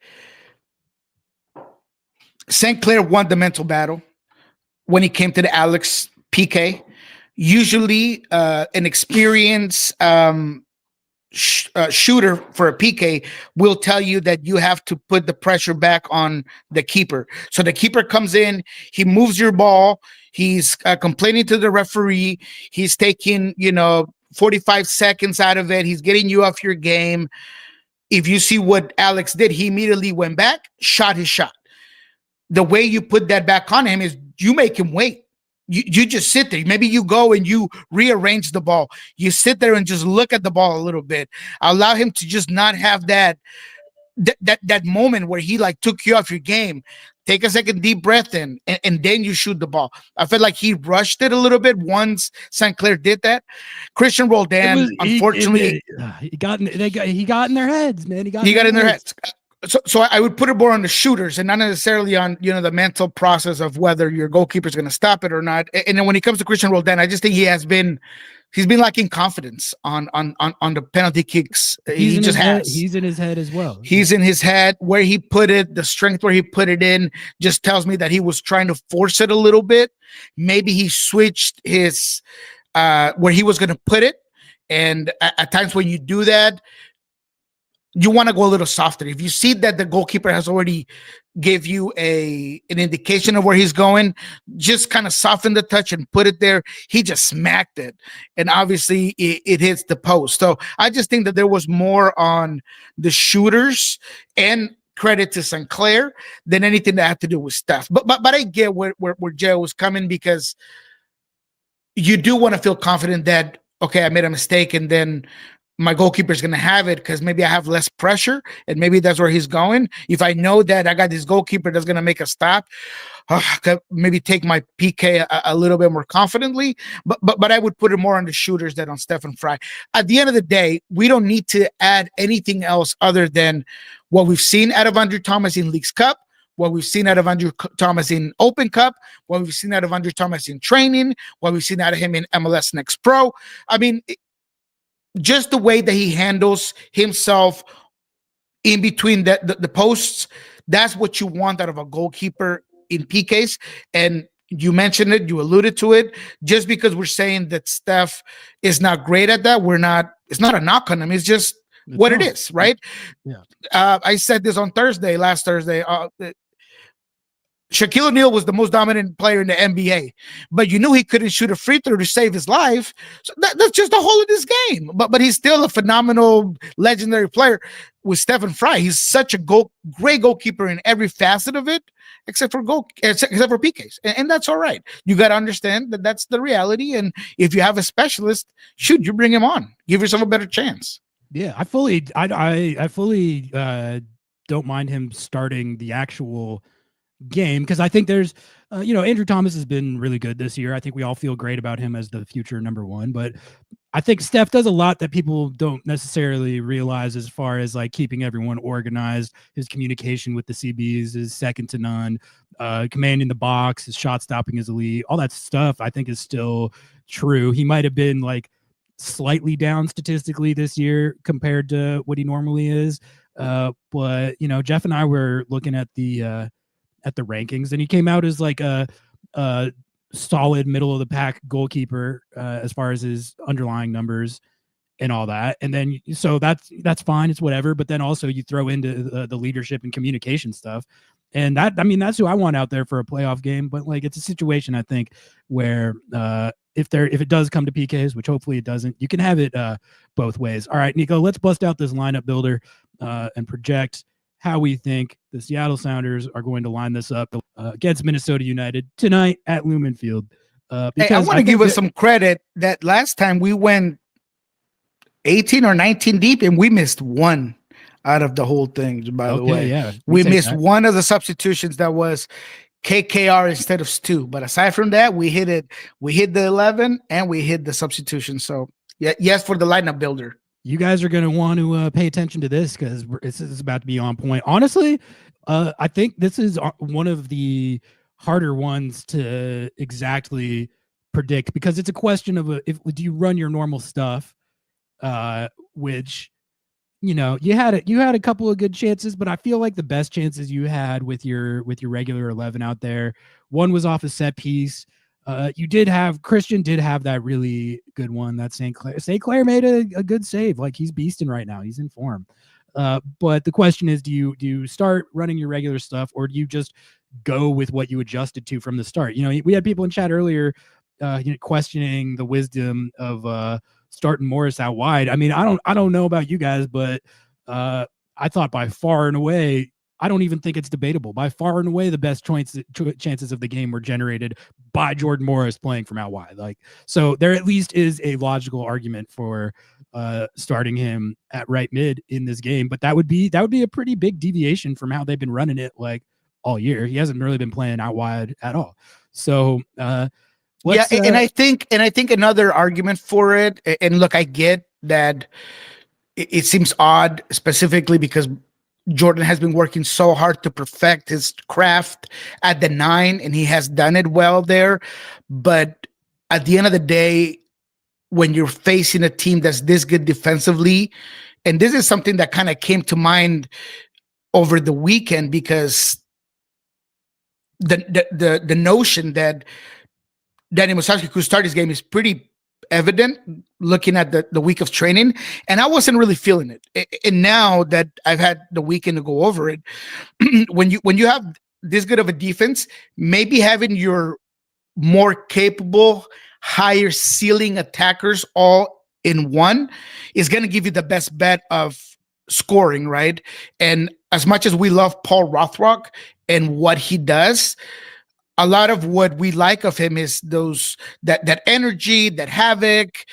St. Clair won the mental battle when it came to the Alex PK. Usually an experienced shooter for a PK will tell you that you have to put the pressure back on the keeper. So the keeper comes in, he moves your ball, he's complaining to the referee, he's taking 45 seconds out of it, he's getting you off your game. If you see what Alex did, he immediately went back, shot his shot. the way you put that back on him is you make him wait. You just sit there. Maybe you go and you rearrange the ball. You sit there and just look at the ball a little bit. Allow him to just not have that moment where he like took you off your game. Take a second deep breath in, and then you shoot the ball. I felt like he rushed it a little bit once St. Clair did that. Christian Roldan, unfortunately, he got in their heads, man. He got in their heads. So I would put it more on the shooters and not necessarily on, the mental process of whether your goalkeeper is going to stop it or not. And then when it comes to Christian Roldan, I just think he's been lacking confidence on the penalty kicks. He just has. He's in his head as well. He's in his head. Where he put it, the strength where he put it in just tells me that he was trying to force it a little bit. Maybe he switched his where he was going to put it. And at times when you do that, you want to go a little softer. If you see that the goalkeeper has already give you an indication of where he's going, just kind of soften the touch and put it there. He just smacked it. And obviously it hits the post. So I just think that there was more on the shooters, and credit to St. Clair, than anything that had to do with Steph. But I get where Joe was coming, because you do want to feel confident that, okay, I made a mistake, and then my goalkeeper is going to have it because maybe I have less pressure, and maybe that's where he's going. If I know that I got this goalkeeper that's going to make a stop, maybe take my PK a little bit more confidently. But I would put it more on the shooters than on Stefan Frei. At the end of the day, we don't need to add anything else other than what we've seen out of Andrew Thomas in Leagues Cup, what we've seen out of Andrew Thomas in Open Cup, what we've seen out of Andrew Thomas in training, what we've seen out of him in MLS Next Pro. I mean, just the way that he handles himself in between the posts, that's what you want out of a goalkeeper in PKs. And you mentioned it, you alluded to it. Just because we're saying that Steph is not great at that, it's not a knock on him. It's just what it is, right? Yeah. I said this on last Thursday. Shaquille O'Neal was the most dominant player in the NBA, but you knew he couldn't shoot a free throw to save his life. So that's just the whole of this game. But he's still a phenomenal, legendary player. With Stefan Frei, he's such a great goalkeeper in every facet of it, except for PKs, and that's all right. You got to understand that that's the reality. And if you have a specialist, shoot, you bring him on. Give yourself a better chance. Yeah, I fully don't mind him starting the actual game, because I think there's Andrew Thomas has been really good this year. I think we all feel great about him as the future number one, but I think Steph does a lot that people don't necessarily realize, as far as like keeping everyone organized. His communication with the CBs is second to none. Commanding the box, his shot stopping is elite. All that stuff I think is still true. He might have been like slightly down statistically this year compared to what he normally is, but Jeff and I were looking at the rankings, and he came out as like a solid middle of the pack goalkeeper as far as his underlying numbers and all that. And then so that's fine, it's whatever. But then also you throw into the leadership and communication stuff, and that's who I want out there for a playoff game. But like, it's a situation, I think, where if it does come to PKs, which hopefully it doesn't, you can have it both ways. All right, Nico, let's bust out this lineup builder and project how we think the Seattle Sounders are going to line this up against Minnesota United tonight at Lumen Field. Because I want to give us some credit that last time we went 18 or 19 deep and we missed one out of the whole thing, by the way. Yeah, we missed one of the substitutions that was KKR instead of Stu. But aside from that, we hit it. We hit the 11 and we hit the substitution. So yeah, yes, for the lineup builder. You guys are going to want to pay attention to this, because this is about to be on point. Honestly, I think this is one of the harder ones to exactly predict, because it's a question of do you run your normal stuff, which you had a couple of good chances, but I feel like the best chances you had with your regular 11 out there, one was off a set piece. Christian did have that really good one that St. Clair made a good save. Like, he's beasting right now. He's in form. But the question is, do you start running your regular stuff, or do you just go with what you adjusted to from the start? We had people in chat earlier, questioning the wisdom of starting Morris out wide. I mean, I don't know about you guys, but I thought by far and away I don't even think it's debatable. By far and away, the best chances of the game were generated by Jordan Morris playing from out wide. Like, so there at least is a logical argument for starting him at right mid in this game. But that would be a pretty big deviation from how they've been running it like all year. He hasn't really been playing out wide at all. So and I think another argument for it, and look, I get that it seems odd, specifically because Jordan has been working so hard to perfect his craft at the 9, and he has done it well there. But at the end of the day, when you're facing a team that's this good defensively, and this is something that kind of came to mind over the weekend, because the notion that Danny Musovski could start his game is pretty evident looking at the week of training, and I wasn't really feeling it. And now that I've had the weekend to go over it, when you have this good of a defense, maybe having your more capable, higher ceiling attackers all in one is going to give you the best bet of scoring, right? And as much as we love Paul Rothrock and what he does, a lot of what we like of him is that energy, that havoc.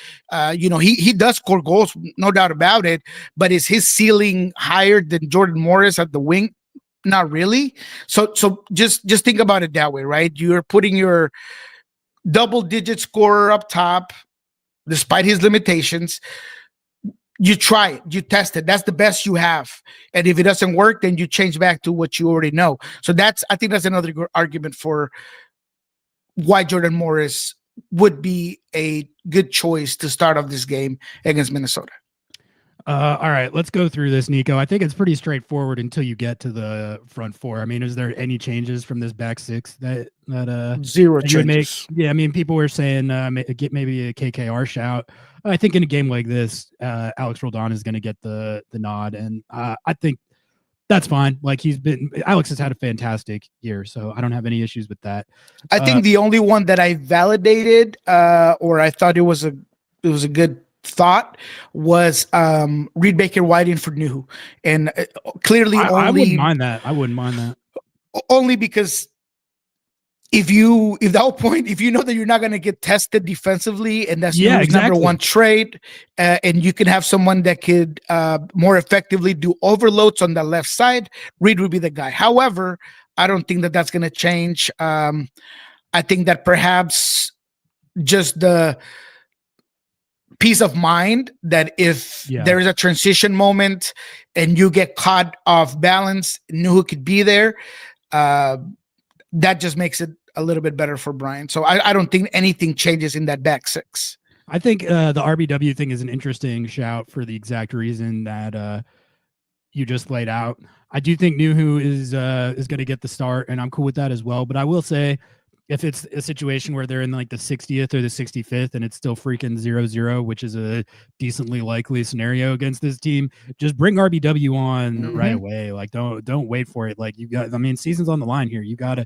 He does score goals, no doubt about it. But is his ceiling higher than Jordan Morris at the wing? Not really. So just think about it that way, right? You're putting your double-digit scorer up top, despite his limitations. You try it, you test it. That's the best you have. And if it doesn't work, then you change back to what you already know. So I think that's another good argument for why Jordan Morris would be a good choice to start off this game against Minnesota. All right, let's go through this, Nico. I think it's pretty straightforward until you get to the front four. I mean, is there any changes from this back six that zero changes? Yeah, I mean, people were saying get maybe a KKR shout. I think in a game like this, Alex Roldan is going to get the nod, and I think that's fine. Like Alex has had a fantastic year, so I don't have any issues with that. I think the only one that I validated, or I thought it was a good thought, was Reed Baker Whiting for Nuhu, and clearly I wouldn't mind that. Only because if the whole point, if you know that you're not going to get tested defensively, and that's number one trait, and you can have someone that could more effectively do overloads on the left side, Reed would be the guy. However, I don't think that that's going to change. I think that perhaps just the peace of mind that if there is a transition moment and you get caught off balance, Nuhu could be there. That just makes it a little bit better for Brian. So I don't think anything changes in that back six. I think the RBW thing is an interesting shout for the exact reason that you just laid out. I do think Nuhu is going to get the start, and I'm cool with that as well. But I will say, if it's a situation where they're in like the 60th or the 65th and it's still freaking 0-0, which is a decently likely scenario against this team, just bring RBW on right away. Like don't wait for it. Like season's on the line here. You gotta,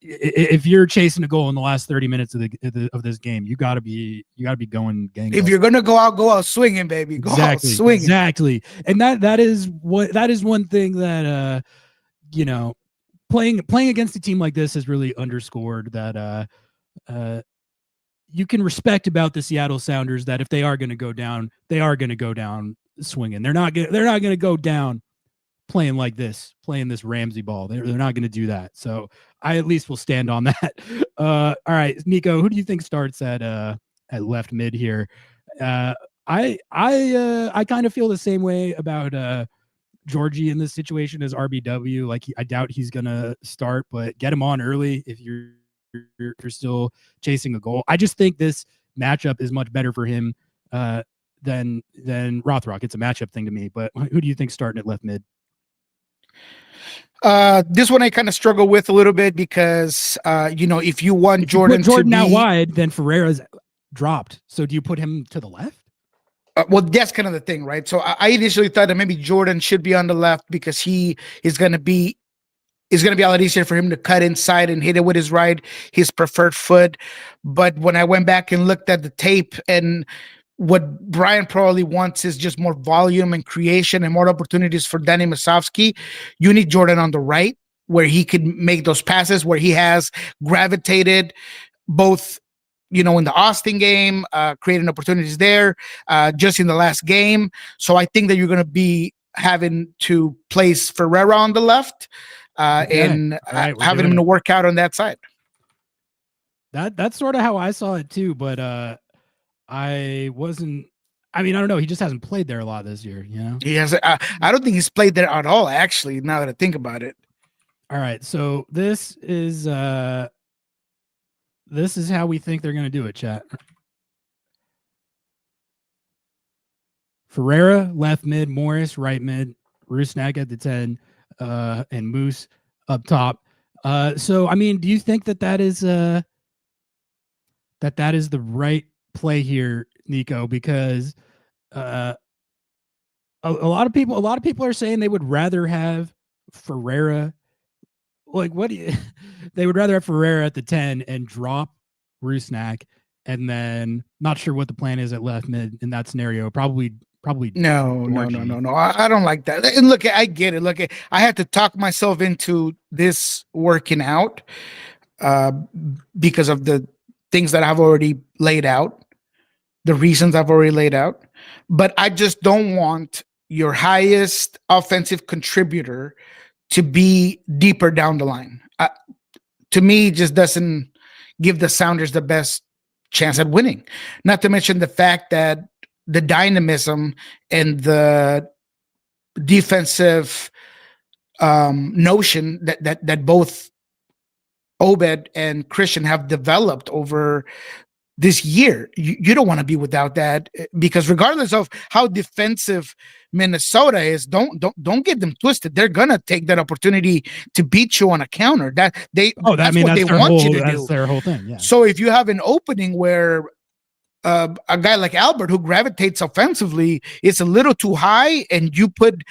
if you're chasing a goal in the last 30 minutes of this game, you gotta be going gangbusters. If you're gonna go out swinging, baby. Go out swinging. Exactly. And that is one thing that playing against a team like this has really underscored that you can respect about the Seattle Sounders, that if they are going to go down, they are going to go down swinging. They're not going to go down playing like this, playing this Ramsey ball. They're not going to do that. So I at least will stand on that. All right, Nico, who do you think starts at left mid here? I kind of feel the same way about Georgie in this situation as RBW. Like I doubt he's gonna start, but get him on early if you're still chasing a goal. I just think this matchup is much better for him than Rothrock. It's a matchup thing to me. But who do you think starting at left mid? This one I kind of struggle with a little bit because if you want Jordan out wide, then Ferreira's dropped. So do you put him to the left? Well, that's kind of the thing, right? So I initially thought that maybe Jordan should be on the left because he is going to be a lot easier for him to cut inside and hit it with his right, his preferred foot. But when I went back and looked at the tape, and what Brian probably wants is just more volume and creation and more opportunities for Danny Masovsky. You need Jordan on the right where he could make those passes, where he has gravitated both, in the Austin game, creating opportunities there, just in the last game. So I think that you're going to be having to place Ferreira on the left and having him to work out on that side. That's sort of how I saw it too, but I don't know. He just hasn't played there a lot this year, He has. I don't think he's played there at all, actually, now that I think about it. All right, so this is how we think they're going to do it, chat. Ferreira, left mid, Morris, right mid, Rusnak at the 10, and Moose up top. So, do you think that is the right play here, Nico? Because a lot of people are saying they would rather have Ferreira. Like, they would rather have Ferreira at the 10 and drop Rusnak, and then not sure what the plan is at left mid in that scenario. Probably no. I don't like that. And look, I get it. Look, I had to talk myself into this working out because of the things that I've already laid out, the reasons I've already laid out. But I just don't want your highest offensive contributor to be deeper down the line. To me, it just doesn't give the Sounders the best chance at winning. Not to mention the fact that the dynamism and the defensive notion that both Obed and Christian have developed over this year, you don't want to be without that, because regardless of how defensive Minnesota is, don't get them twisted. They're gonna take that opportunity to beat you on a counter. That's what they want you to do. That's their whole thing. Yeah. So if you have an opening where a guy like Albert, who gravitates offensively, it's a little too high, and you put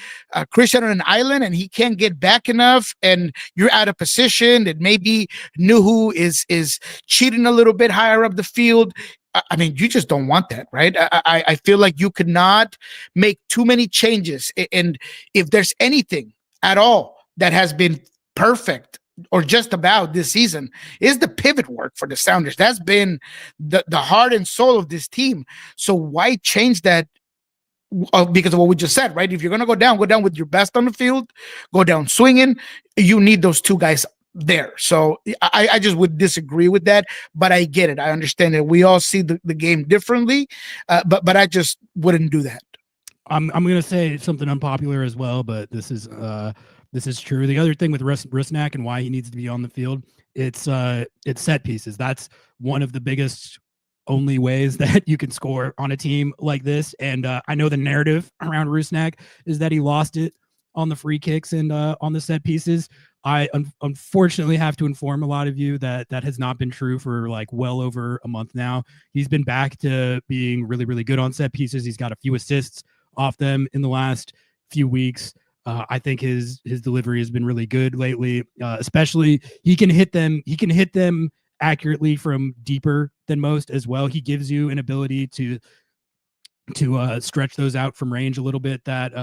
Christian on an island and he can't get back enough, and you're out of position, and maybe Nuhu is cheating a little bit higher up the field. You just don't want that, right? I feel like you could not make too many changes. And if there's anything at all that has been perfect or just about this season, is the pivot work for the Sounders. That's been the heart and soul of this team. So why change that? Because of what we just said, right? If you're going to go down with your best on the field, go down swinging. You need those two guys there. So I just would disagree with that, but I get it. I understand that we all see the game differently, but I just wouldn't do that. I'm going to say something unpopular as well, but this is true. The other thing with Rusnak and why he needs to be on the field, it's set pieces. That's one of the biggest only ways that you can score on a team like this. And I know the narrative around Rusnak is that he lost it on the free kicks and on the set pieces. I unfortunately have to inform a lot of you that has not been true for like well over a month now. He's been back to being really, really good on set pieces. He's got a few assists off them in the last few weeks. I think his delivery has been really good lately. Especially he can hit them accurately from deeper than most as well. He gives you an ability to stretch those out from range a little bit that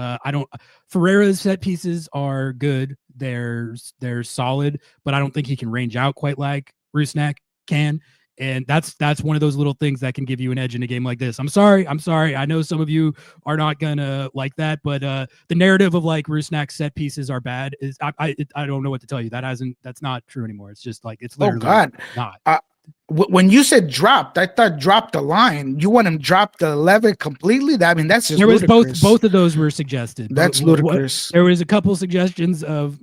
Ferreira's set pieces are good. They're solid, but I don't think he can range out quite like Rusnak can. And that's one of those little things that can give you an edge in a game like this. I'm sorry. I know some of you are not gonna like that, but the narrative of like Rusnak's set pieces are bad is I don't know what to tell you. That's not true anymore. It's just like it's literally not. When you said dropped, I thought dropped the line. You want him dropped the 11 completely? That's just ludicrous. Both of those were suggested. That's ludicrous. There was a couple suggestions of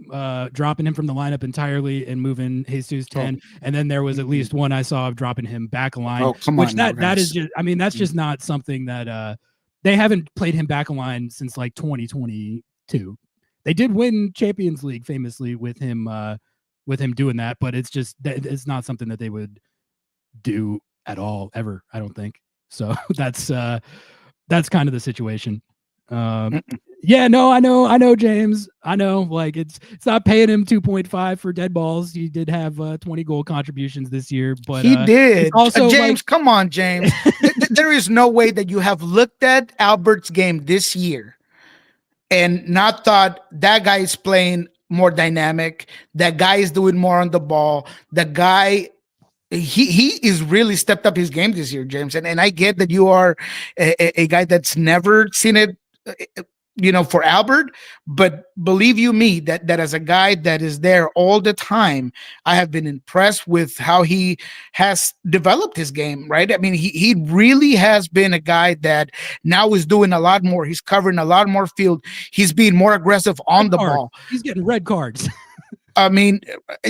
dropping him from the lineup entirely and moving Jesus 10, and then there was at least one I saw of dropping him back a line. Oh, come on! That is just. That's just not something that they haven't played him back a line since like 2022. They did win Champions League famously with him doing that, but it's not something that they would do at all ever, I don't think. So that's kind of the situation. Yeah, no, I know, James. I know, like it's not paying him 2.5 for dead balls. He did have 20 goal contributions this year, but he did. Also, James, come on, James. there is no way that you have looked at Albert's game this year and not thought that guy is playing more dynamic, that guy is doing more on the ball, the guy he is really stepped up his game this year, James. And I get that you are a guy that's never seen it, for Albert, but believe you me, that as a guy that is there all the time, I have been impressed with how he has developed his game, right? I mean, he really has been a guy that now is doing a lot more. He's covering a lot more field. He's being more aggressive on the ball. He's getting red cards. I mean,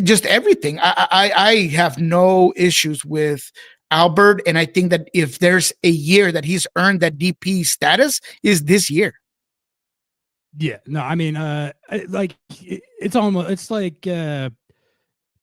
just everything. I have no issues with Albert, and I think that if there's a year that he's earned that DP status, is this year. Yeah, no, I mean, it's like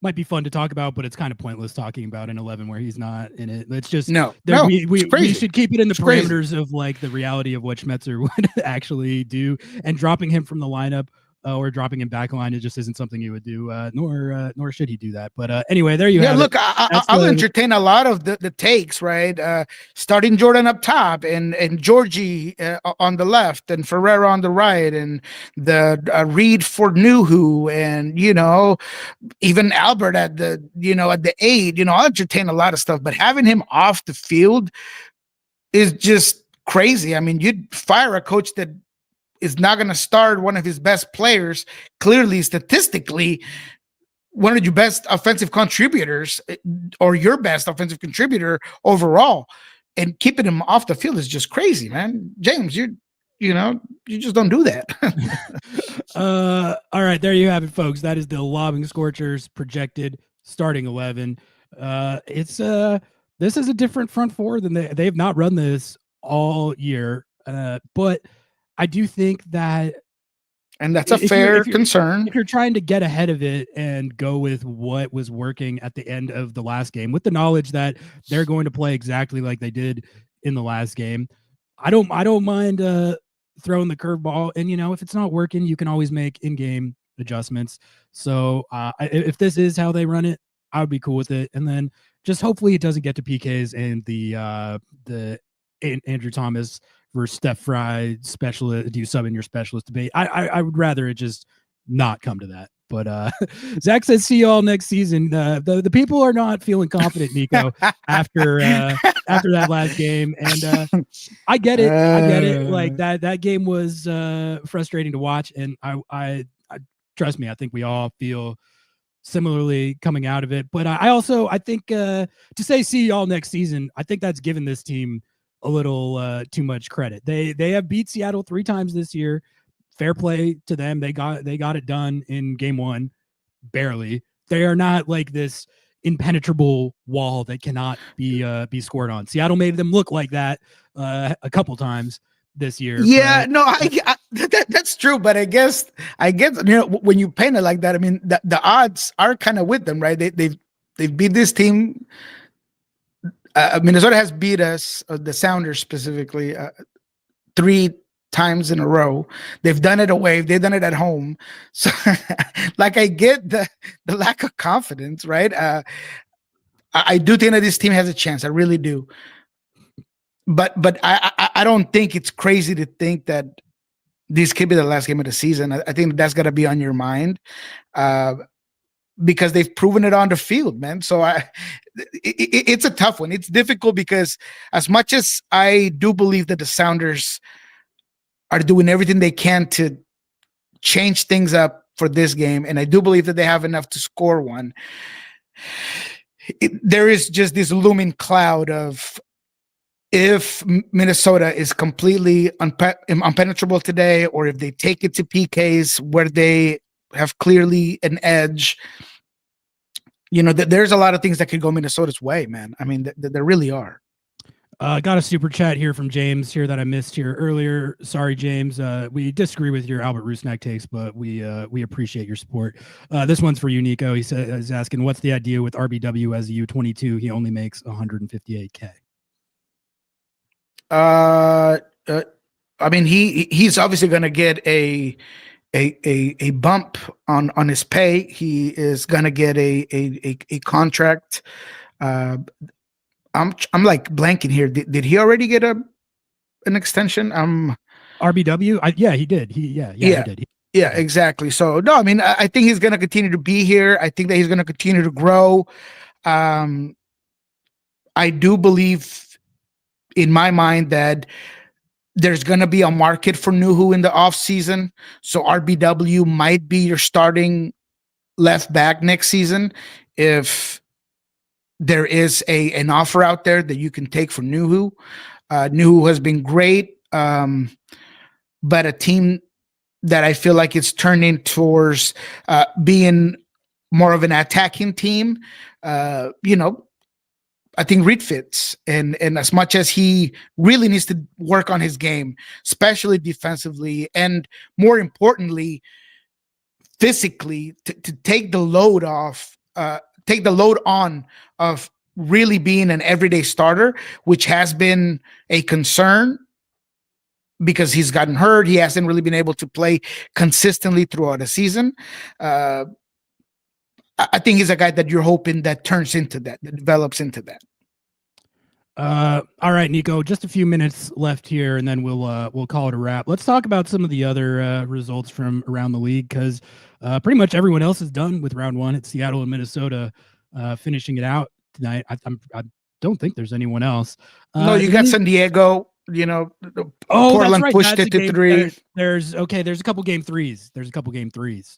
might be fun to talk about, but it's kind of pointless talking about in 11 where he's not in it. It's just we should keep it in the parameters of like the reality of what Schmetzer would actually do, and dropping him from the lineup or dropping him back line, it just isn't something he would do, nor should he do that. But anyway, there you have look, it. I'll entertain a lot of the takes, right? Starting Jordan up top and Georgie on the left and Ferreira on the right, and the Reed for Nuhu, and even Albert at the at the 8. I'll entertain a lot of stuff, but having him off the field is just crazy. I mean, you'd fire a coach that is not going to start one of his best players, clearly statistically one of your best offensive contributors, or your best offensive contributor overall, and keeping him off the field is just crazy, man. James, you just don't do that. All right, there you have it, folks. That is the Lobbing Scorchers projected starting 11. This is a different front four than they've not run this all year, but I do think that, and that's a fair concern. If you're trying to get ahead of it and go with what was working at the end of the last game, with the knowledge that they're going to play exactly like they did in the last game, I don't mind throwing the curveball. And if it's not working, you can always make in-game adjustments. So if this is how they run it, I would be cool with it. And then just hopefully it doesn't get to PKs and the Andrew Thomas versus Steph Fry specialist, do you sub in your specialist debate? I would rather it just not come to that. But Zach says, see you all next season. The people are not feeling confident, Nico, after that last game. And I get it. Like that game was frustrating to watch. And I trust me, I think we all feel similarly coming out of it. But I think to say see you all next season, I think that's given this team a little too much credit. They have beat Seattle 3 times this year. Fair play to them. They got it done in game 1, barely. They are not like this impenetrable wall that cannot be scored on. Seattle made them look like that a couple times this year. Yeah, no, that's true. But I guess when you paint it like that, I mean the odds are kind of with them, right? They've beat this team. Minnesota has beat us, the Sounders specifically, 3 times in a row. They've done it away. They've done it at home. So, like, I get the lack of confidence, right? I do think that this team has a chance. I really do. But I don't think it's crazy to think that this could be the last game of the season. I think that's got to be on your mind. Because they've proven it on the field, man. So it's a tough one. It's difficult because as much as I do believe that the Sounders are doing everything they can to change things up for this game, and I do believe that they have enough to score one, there is just this looming cloud of, if Minnesota is completely unpenetrable today, or if they take it to PKs where they have clearly an edge, there's a lot of things that could go Minnesota's way, man. I mean, there really are. Got a super chat here from James here that I missed here earlier. Sorry, James. We disagree with your Albert Rusnak takes, but we appreciate your support. This one's for you, Nico. He's asking, what's the idea with RBW as a U22? He only makes $158K. I mean, he's obviously going to get a bump on his pay. He is going to get a contract. I'm like blanking here. Did he already get an extension? RBW, yeah, he did. He Yeah. did. Yeah, exactly. So no, I mean, I think he's going to continue to be here. I think that he's going to continue to grow. I do believe in my mind that there's going to be a market for Nuhu in the offseason. So RBW might be your starting left back next season if there is an offer out there that you can take for Nuhu. Nuhu has been great, but a team that I feel like it's turning towards being more of an attacking team. I think Reed fits, and as much as he really needs to work on his game, especially defensively, and more importantly, physically, to take the load off, take the load on of really being an everyday starter, which has been a concern because he's gotten hurt. He hasn't really been able to play consistently throughout the season. I think he's a guy that you're hoping that turns into that develops into that. All right, Nico, just a few minutes left here, and then we'll call it a wrap. Let's talk about some of the other results from around the league, because pretty much everyone else is done with round one. It's Seattle and Minnesota finishing it out tonight. I don't think there's anyone else. No, you got San Diego. Portland pushed it to 3. There's a couple game threes.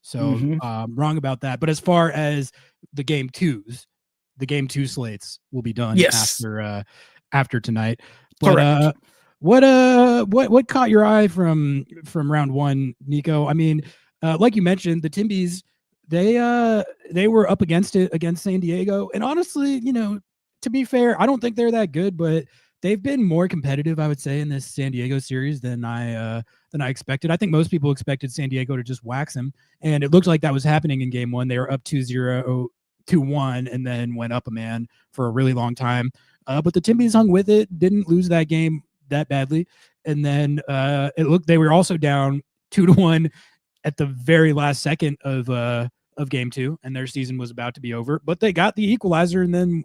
So wrong about that. But as far as the game 2 slates will be done after tonight. But what caught your eye from round one, Nico? I mean, like you mentioned, the Timbies, they were up against San Diego, and honestly, to be fair, I don't think they're that good, but they've been more competitive, I would say, in this San Diego series than I expected. I think most people expected San Diego to just wax them, and it looked like that was happening in game 1. They were up 2-0, 2-1, and then went up a man for a really long time. But the Timbies hung with it, didn't lose that game that badly, and then they were also down 2-1 at the very last second of game 2, and their season was about to be over. But they got the equalizer and then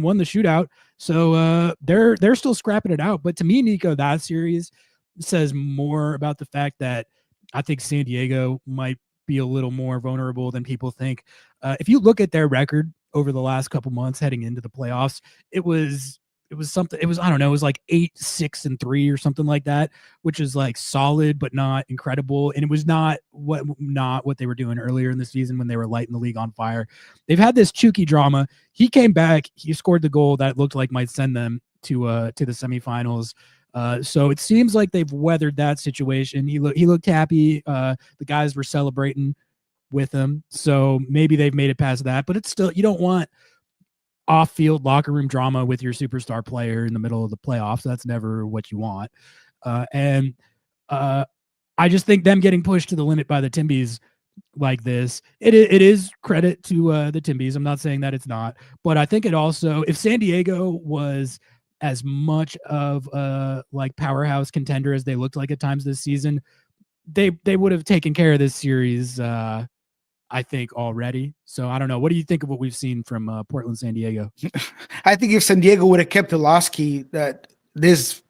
won the shootout. So they're still scrapping it out. But to me, Nico, that series says more about the fact that I think San Diego might be a little more vulnerable than people think. If you look at their record over the last couple months heading into the playoffs, it was something. It was, I don't know, it was like 8-6-3 or something like that, which is like solid but not incredible. And it was not what they were doing earlier in the season when they were lighting the league on fire. They've had this Chucky drama. He came back, he scored the goal that looked like might send them to the semifinals. So it seems like they've weathered that situation. He looked happy. The guys were celebrating with him, so maybe they've made it past that. But it's still, you don't want off-field locker room drama with your superstar player in the middle of the playoffs. That's never what you want. And I just think them getting pushed to the limit by the Timbies like this, it is credit to the Timbies. I'm not saying that it's not, but I think it also, if San Diego was as much of a like powerhouse contender as they looked like at times this season, they would have taken care of this series, I think, already. So I don't know. What do you think of what we've seen from Portland, San Diego? I think if San Diego would have kept Ulowski, that this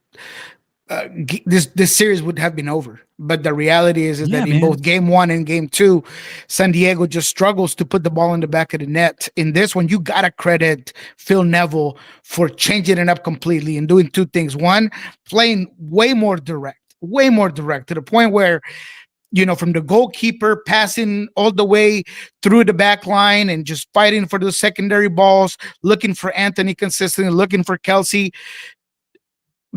series would have been over. But the reality is that in both game 1 and game 2, San Diego just struggles to put the ball in the back of the net. In this one, you gotta credit Phil Neville for changing it up completely and doing 2 things. One, playing way more direct to the point where, from the goalkeeper passing all the way through the back line and just fighting for the secondary balls, looking for Anthony consistently, looking for Kelsey,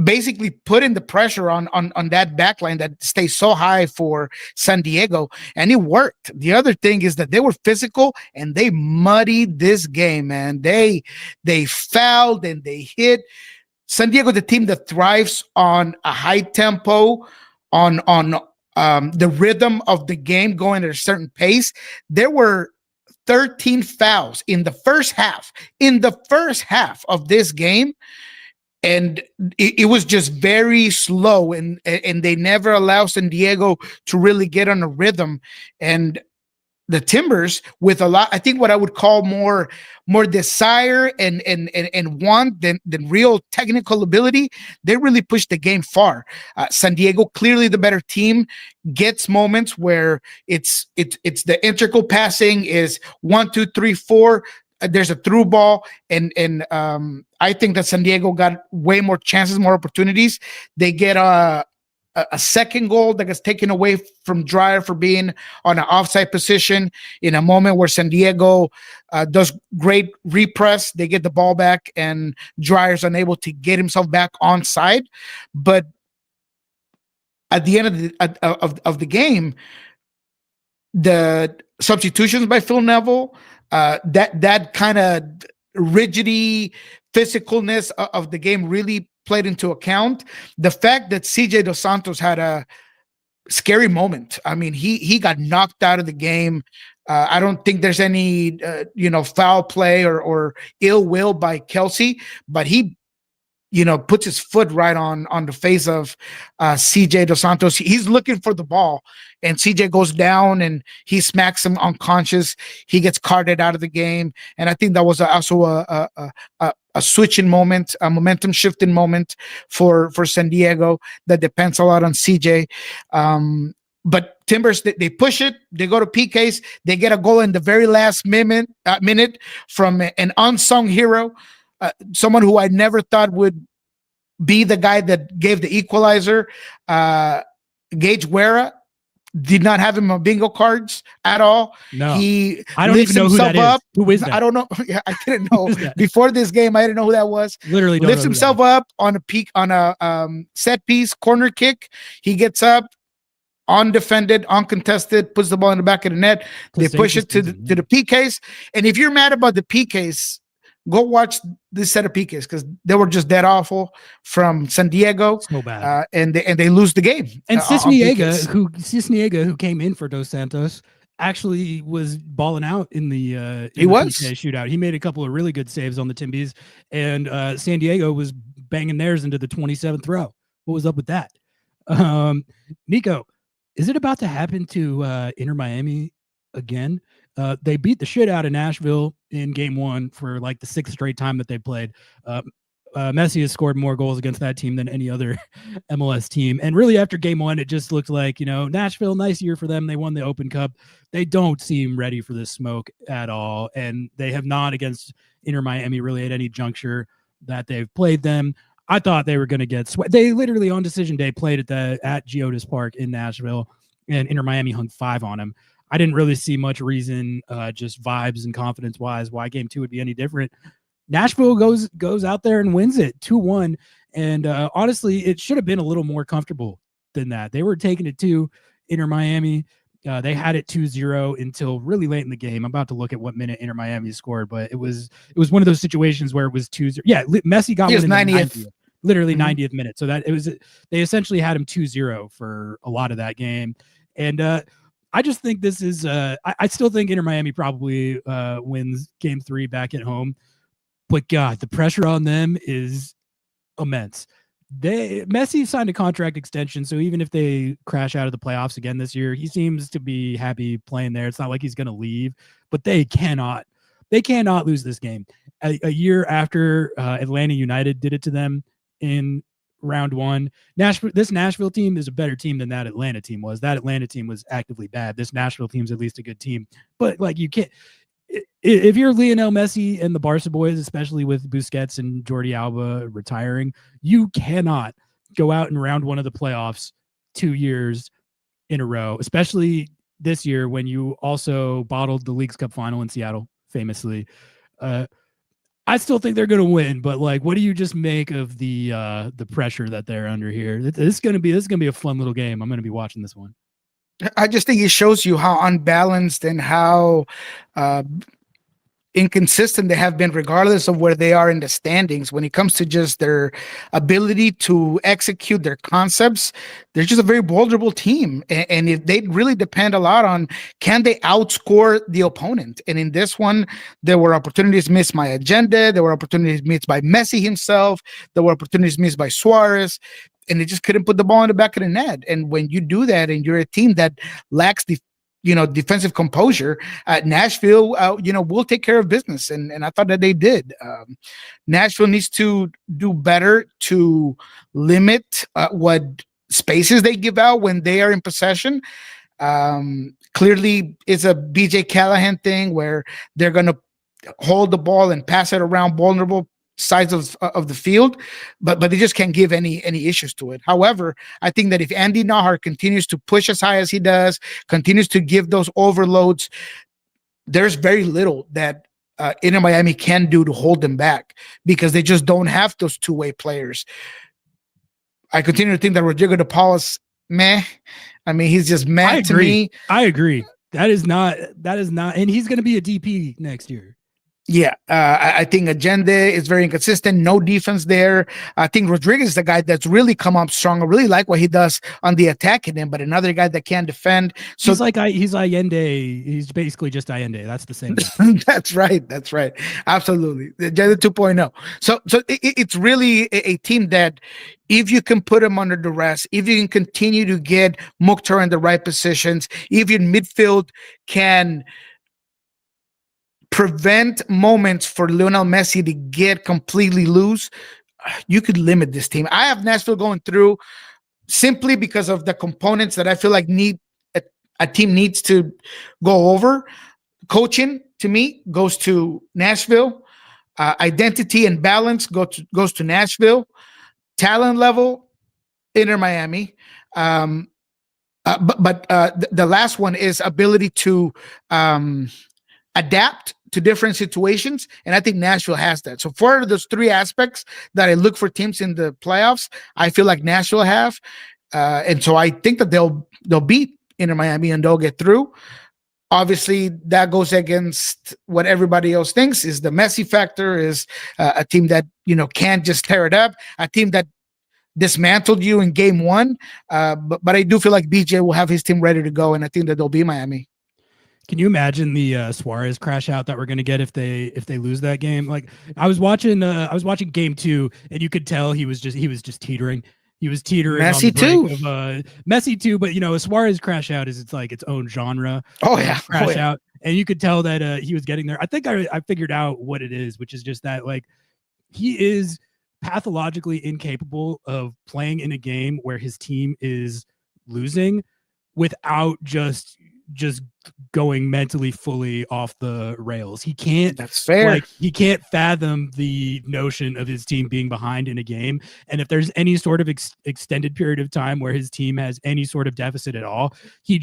basically putting the pressure on that back line that stays so high for San Diego, and it worked. The other thing is that they were physical and they muddied this game, man. They fouled and they hit. San Diego, the team that thrives on a high tempo, on the rhythm of the game going at a certain pace. There were 13 fouls in the first half. In the first half of this game, and it was just very slow, and they never allow San Diego to really get on a rhythm. And the Timbers with a lot, I think what I would call more desire and want than real technical ability. They really pushed the game far. San Diego, clearly the better team, gets moments where it's the integral passing is 1, 2, 3, 4. There's a through ball, and I think that San Diego got way more chances, more opportunities. They get a second goal that gets taken away from Dreyer for being on an offside position in a moment where San Diego does great repress. They get the ball back, and Dreyer's unable to get himself back onside. But at the end of the game, the substitutions by Phil Neville, that kind of rigidity, physicalness of the game really played into account. The fact that CJ Dos Santos had a scary moment. I mean, he got knocked out of the game. I don't think there's any foul play or ill will by Kelsey, but he puts his foot right on the face of CJ Dos Santos. He's looking for the ball, and CJ goes down and he smacks him unconscious. He gets carted out of the game, and I think that was also a switching moment, a momentum shifting moment for San Diego that depends a lot on CJ. But Timbers, they push it. They go to PKs. They get a goal in the very last minute from an unsung hero. Someone who I never thought would be the guy that gave the equalizer. Gage Guerra did not have him on bingo cards at all. No, I don't even know who that is. Who is that? I don't know. Yeah, I didn't know before this game. I didn't know who that was. Literally lifts himself up on a set piece corner kick. He gets up, undefended, uncontested, puts the ball in the back of the net. They push it to the PKs. And if you're mad about the PKs, go watch this set of PKs because they were just dead awful from San Diego. So bad. And they lose the game. And Cisniega, who came in for Dos Santos, actually was balling out in the PK shootout. He made a couple of really good saves on the Timbies, and San Diego was banging theirs into the 27th row. What was up with that? Nico, is it about to happen to Inter Miami again? They beat the shit out of Nashville in game 1 for like the 6th straight time that they played. Messi has scored more goals against that team than any other MLS team. And really after game 1, it just looked like, Nashville, nice year for them. They won the Open Cup. They don't seem ready for this smoke at all. And they have not against Inter Miami really at any juncture that they've played them. I thought they were going to get sweat. They literally on decision day played at Geodis Park in Nashville, and Inter Miami hung 5 on them. I didn't really see much reason, just vibes and confidence wise, why game 2 would be any different. Nashville goes out there and wins it 2-1. And honestly, it should have been a little more comfortable than that. They were taking it to Inter Miami. They had it 2-0 until really late in the game. I'm about to look at what minute Inter Miami scored, but it was one of those situations where it was 2-0. Yeah, Messi got one in the 90th. Literally 90th minute. So that they essentially had him 2-0 for a lot of that game. And I just think this is I still think Inter Miami probably wins game 3 back at home. But God, the pressure on them is immense. Messi signed a contract extension, so even if they crash out of the playoffs again this year, he seems to be happy playing there. It's not like he's going to leave, but they cannot lose this game. A year after Atlanta United did it to them in round 1, this Nashville team is a better team than that Atlanta team was. That Atlanta team was actively bad. This Nashville team's at least a good team. But like, you can't, if you're Lionel Messi and the Barca boys, especially with Busquets and Jordi Alba retiring, you cannot go out in round 1 of the playoffs 2 years in a row, especially this year when you also bottled the Leagues Cup final in Seattle, famously. I still think they're going to win, but like, what do you just make of the pressure that they're under here? This is going to be a fun little game. I'm going to be watching this one. I just think it shows you how unbalanced and how inconsistent they have been, regardless of where they are in the standings. When it comes to just their ability to execute their concepts, they're just a very vulnerable team. And if they really depend a lot on, can they outscore the opponent? And in this one, there were opportunities missed by Agenda. There were opportunities missed by Messi himself. There were opportunities missed by Suarez. And they just couldn't put the ball in the back of the net. And when you do that, and you're a team that lacks defensive composure, Nashville, will take care of business. And I thought that they did. Nashville needs to do better to limit what spaces they give out when they are in possession. Clearly, it's a BJ Callahan thing where they're going to hold the ball and pass it around vulnerable sides of the field, but they just can't give any issues to it. However, I think that if Andy Nahar continues to push as high as he does, continues to give those overloads, there's very little that Inter Miami can do to hold them back, because they just don't have those two-way players. I continue to think that Rodrigo De Paula's meh. I mean, he's just meh to me. I agree. That is not, and he's going to be a DP next year. Yeah, I think Agenda is very inconsistent. No defense there. I think Rodriguez is the guy that's really come up strong. I really like what he does on the attacking end, but another guy that can defend. So he's Allende. He's basically just Allende. That's the same guy. That's right. Absolutely. Agenda 2.0. So it's really a team that, if you can put him under duress, if you can continue to get Mukhtar in the right positions, if your midfield can prevent moments for Lionel Messi to get completely loose, you could limit this team. I have Nashville going through simply because of the components that I feel like a team needs to go over. Coaching, to me, goes to Nashville. Identity and balance goes to Nashville. Talent level, Inter Miami. But the last one is ability to adapt to different situations, and I think Nashville has that. So for those three aspects that I look for teams in the playoffs, I feel like Nashville have, and so I think that they'll beat Inter Miami and they'll get through. Obviously, that goes against what everybody else thinks is the Messi factor, is a team that can't just tear it up, a team that dismantled you in game one. But I do feel like BJ will have his team ready to go, and I think that they'll beat Miami. Can you imagine the Suarez crash out that we're going to get if they lose that game? Like, I was watching game 2, and you could tell he was just teetering. He was teetering. Messi on the brink of Messi too, but a Suarez crash out is like its own genre. Crash out, and you could tell that he was getting there. I think I figured out what it is, which is just that, like, he is pathologically incapable of playing in a game where his team is losing without just going mentally fully off the rails. He can't. That's fair. Like, he can't fathom the notion of his team being behind in a game. And if there's any sort of extended period of time where his team has any sort of deficit at all, he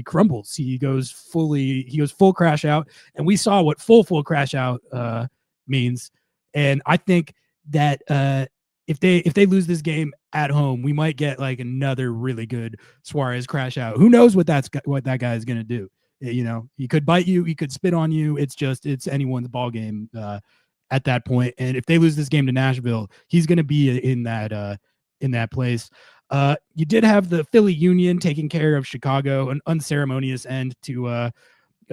crumbles. He goes full crash out. And we saw what full crash out means. And I think that if they lose this game at home, we might get like another really good Suarez crash out. Who knows what that guy is going to do? He could bite you, he could spit on you. It's anyone's ball game at that point. And if they lose this game to Nashville, he's going to be in that place. You did have the Philly Union taking care of Chicago, an unceremonious end to a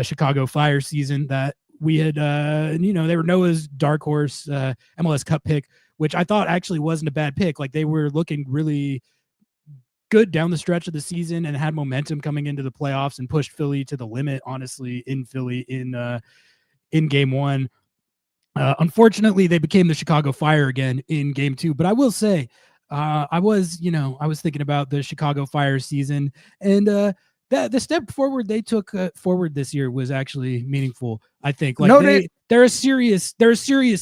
Chicago Fire season that we had, they were Noah's dark horse MLS Cup pick, which I thought actually wasn't a bad pick. Like, they were looking really good down the stretch of the season and had momentum coming into the playoffs and pushed Philly to the limit, honestly, in Philly in game 1. Unfortunately, they became the Chicago Fire again in game 2. But I will say, I was thinking about the Chicago Fire season, and the step forward they took forward this year was actually meaningful. I think, like, they're a serious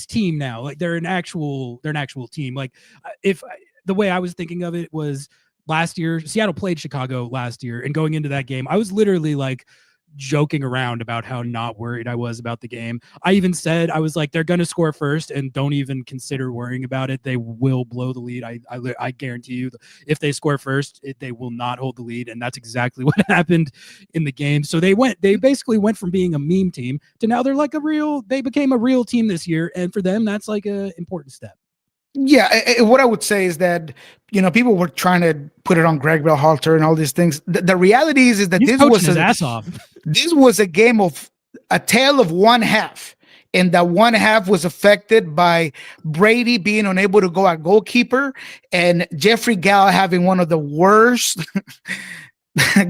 team now. Like, they're an actual team. Like, if the way I was thinking of it was last year, Seattle played Chicago last year, and going into that game, I was literally like joking around about how not worried I was about the game. I even said, I was like, they're going to score first and don't even consider worrying about it. They will blow the lead. I guarantee you, if they score first, they will not hold the lead. And that's exactly what happened in the game. So they basically went from being a meme team to now they're like they became a real team this year. And for them, that's like an important step. Yeah, what I would say is that, people were trying to put it on Greg Berhalter and all these things. The reality is that this was his ass off. This was a game of a tale of one half, and that one half was affected by Brady being unable to go at goalkeeper and Jeffrey Gall having one of the worst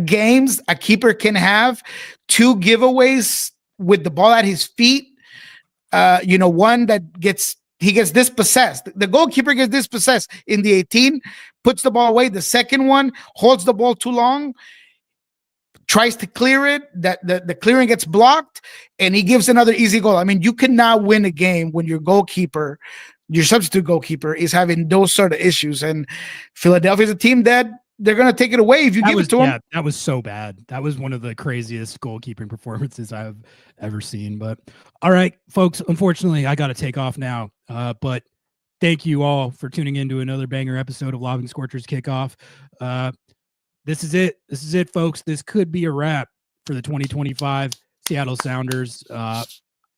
games a keeper can have 2 giveaways with the ball at his feet. One that he gets dispossessed. The goalkeeper gets dispossessed in the 18, puts the ball away. The second one holds the ball too long, tries to clear it, that the clearing gets blocked, and he gives another easy goal. I mean, you cannot win a game when your substitute goalkeeper is having those sort of issues. And Philadelphia's a team that they're going to take it away if you give it to them. Yeah, that was so bad. That was one of the craziest goalkeeping performances I've ever seen. But all right, folks, unfortunately, I got to take off now. But thank you all for tuning in to another banger episode of Lobbing Scorchers Kickoff. This is it. This is it, folks. This could be a wrap for the 2025 Seattle Sounders.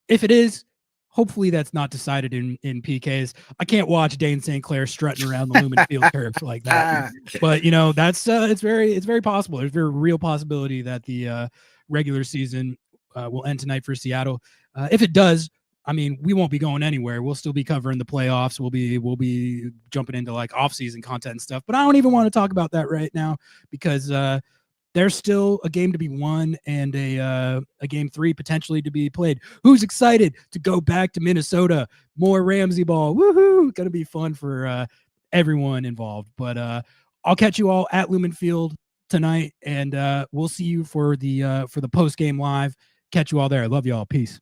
If it is, hopefully that's not decided in PKs. I can't watch Dane St. Clair strutting around the Lumen Field turf like that. But that's it's very possible. There's a very real possibility that the regular season will end tonight for Seattle. If it does, I mean, we won't be going anywhere. We'll still be covering the playoffs. We'll be jumping into like off-season content and stuff. But I don't even want to talk about that right now because there's still a game to be won and a game 3 potentially to be played. Who's excited to go back to Minnesota? More Ramsey ball. Woohoo! Gonna be fun for everyone involved. But I'll catch you all at Lumen Field tonight, and we'll see you for the post-game live. Catch you all there. Love you all. Peace.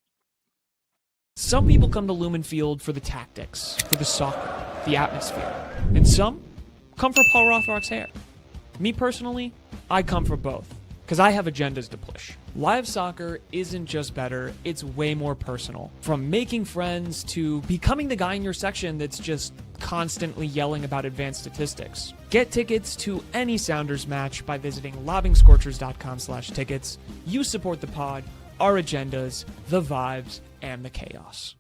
Some people come to Lumen Field for the tactics, for the soccer, the atmosphere, and some come for Paul Rothrock's hair. Me personally, I come for both, because I have agendas to push. Live soccer isn't just better, it's way more personal. From making friends to becoming the guy in your section that's just constantly yelling about advanced statistics. Get tickets to any Sounders match by visiting lobbingscorchers.com/tickets. You support the pod, our agendas, the vibes, and the chaos.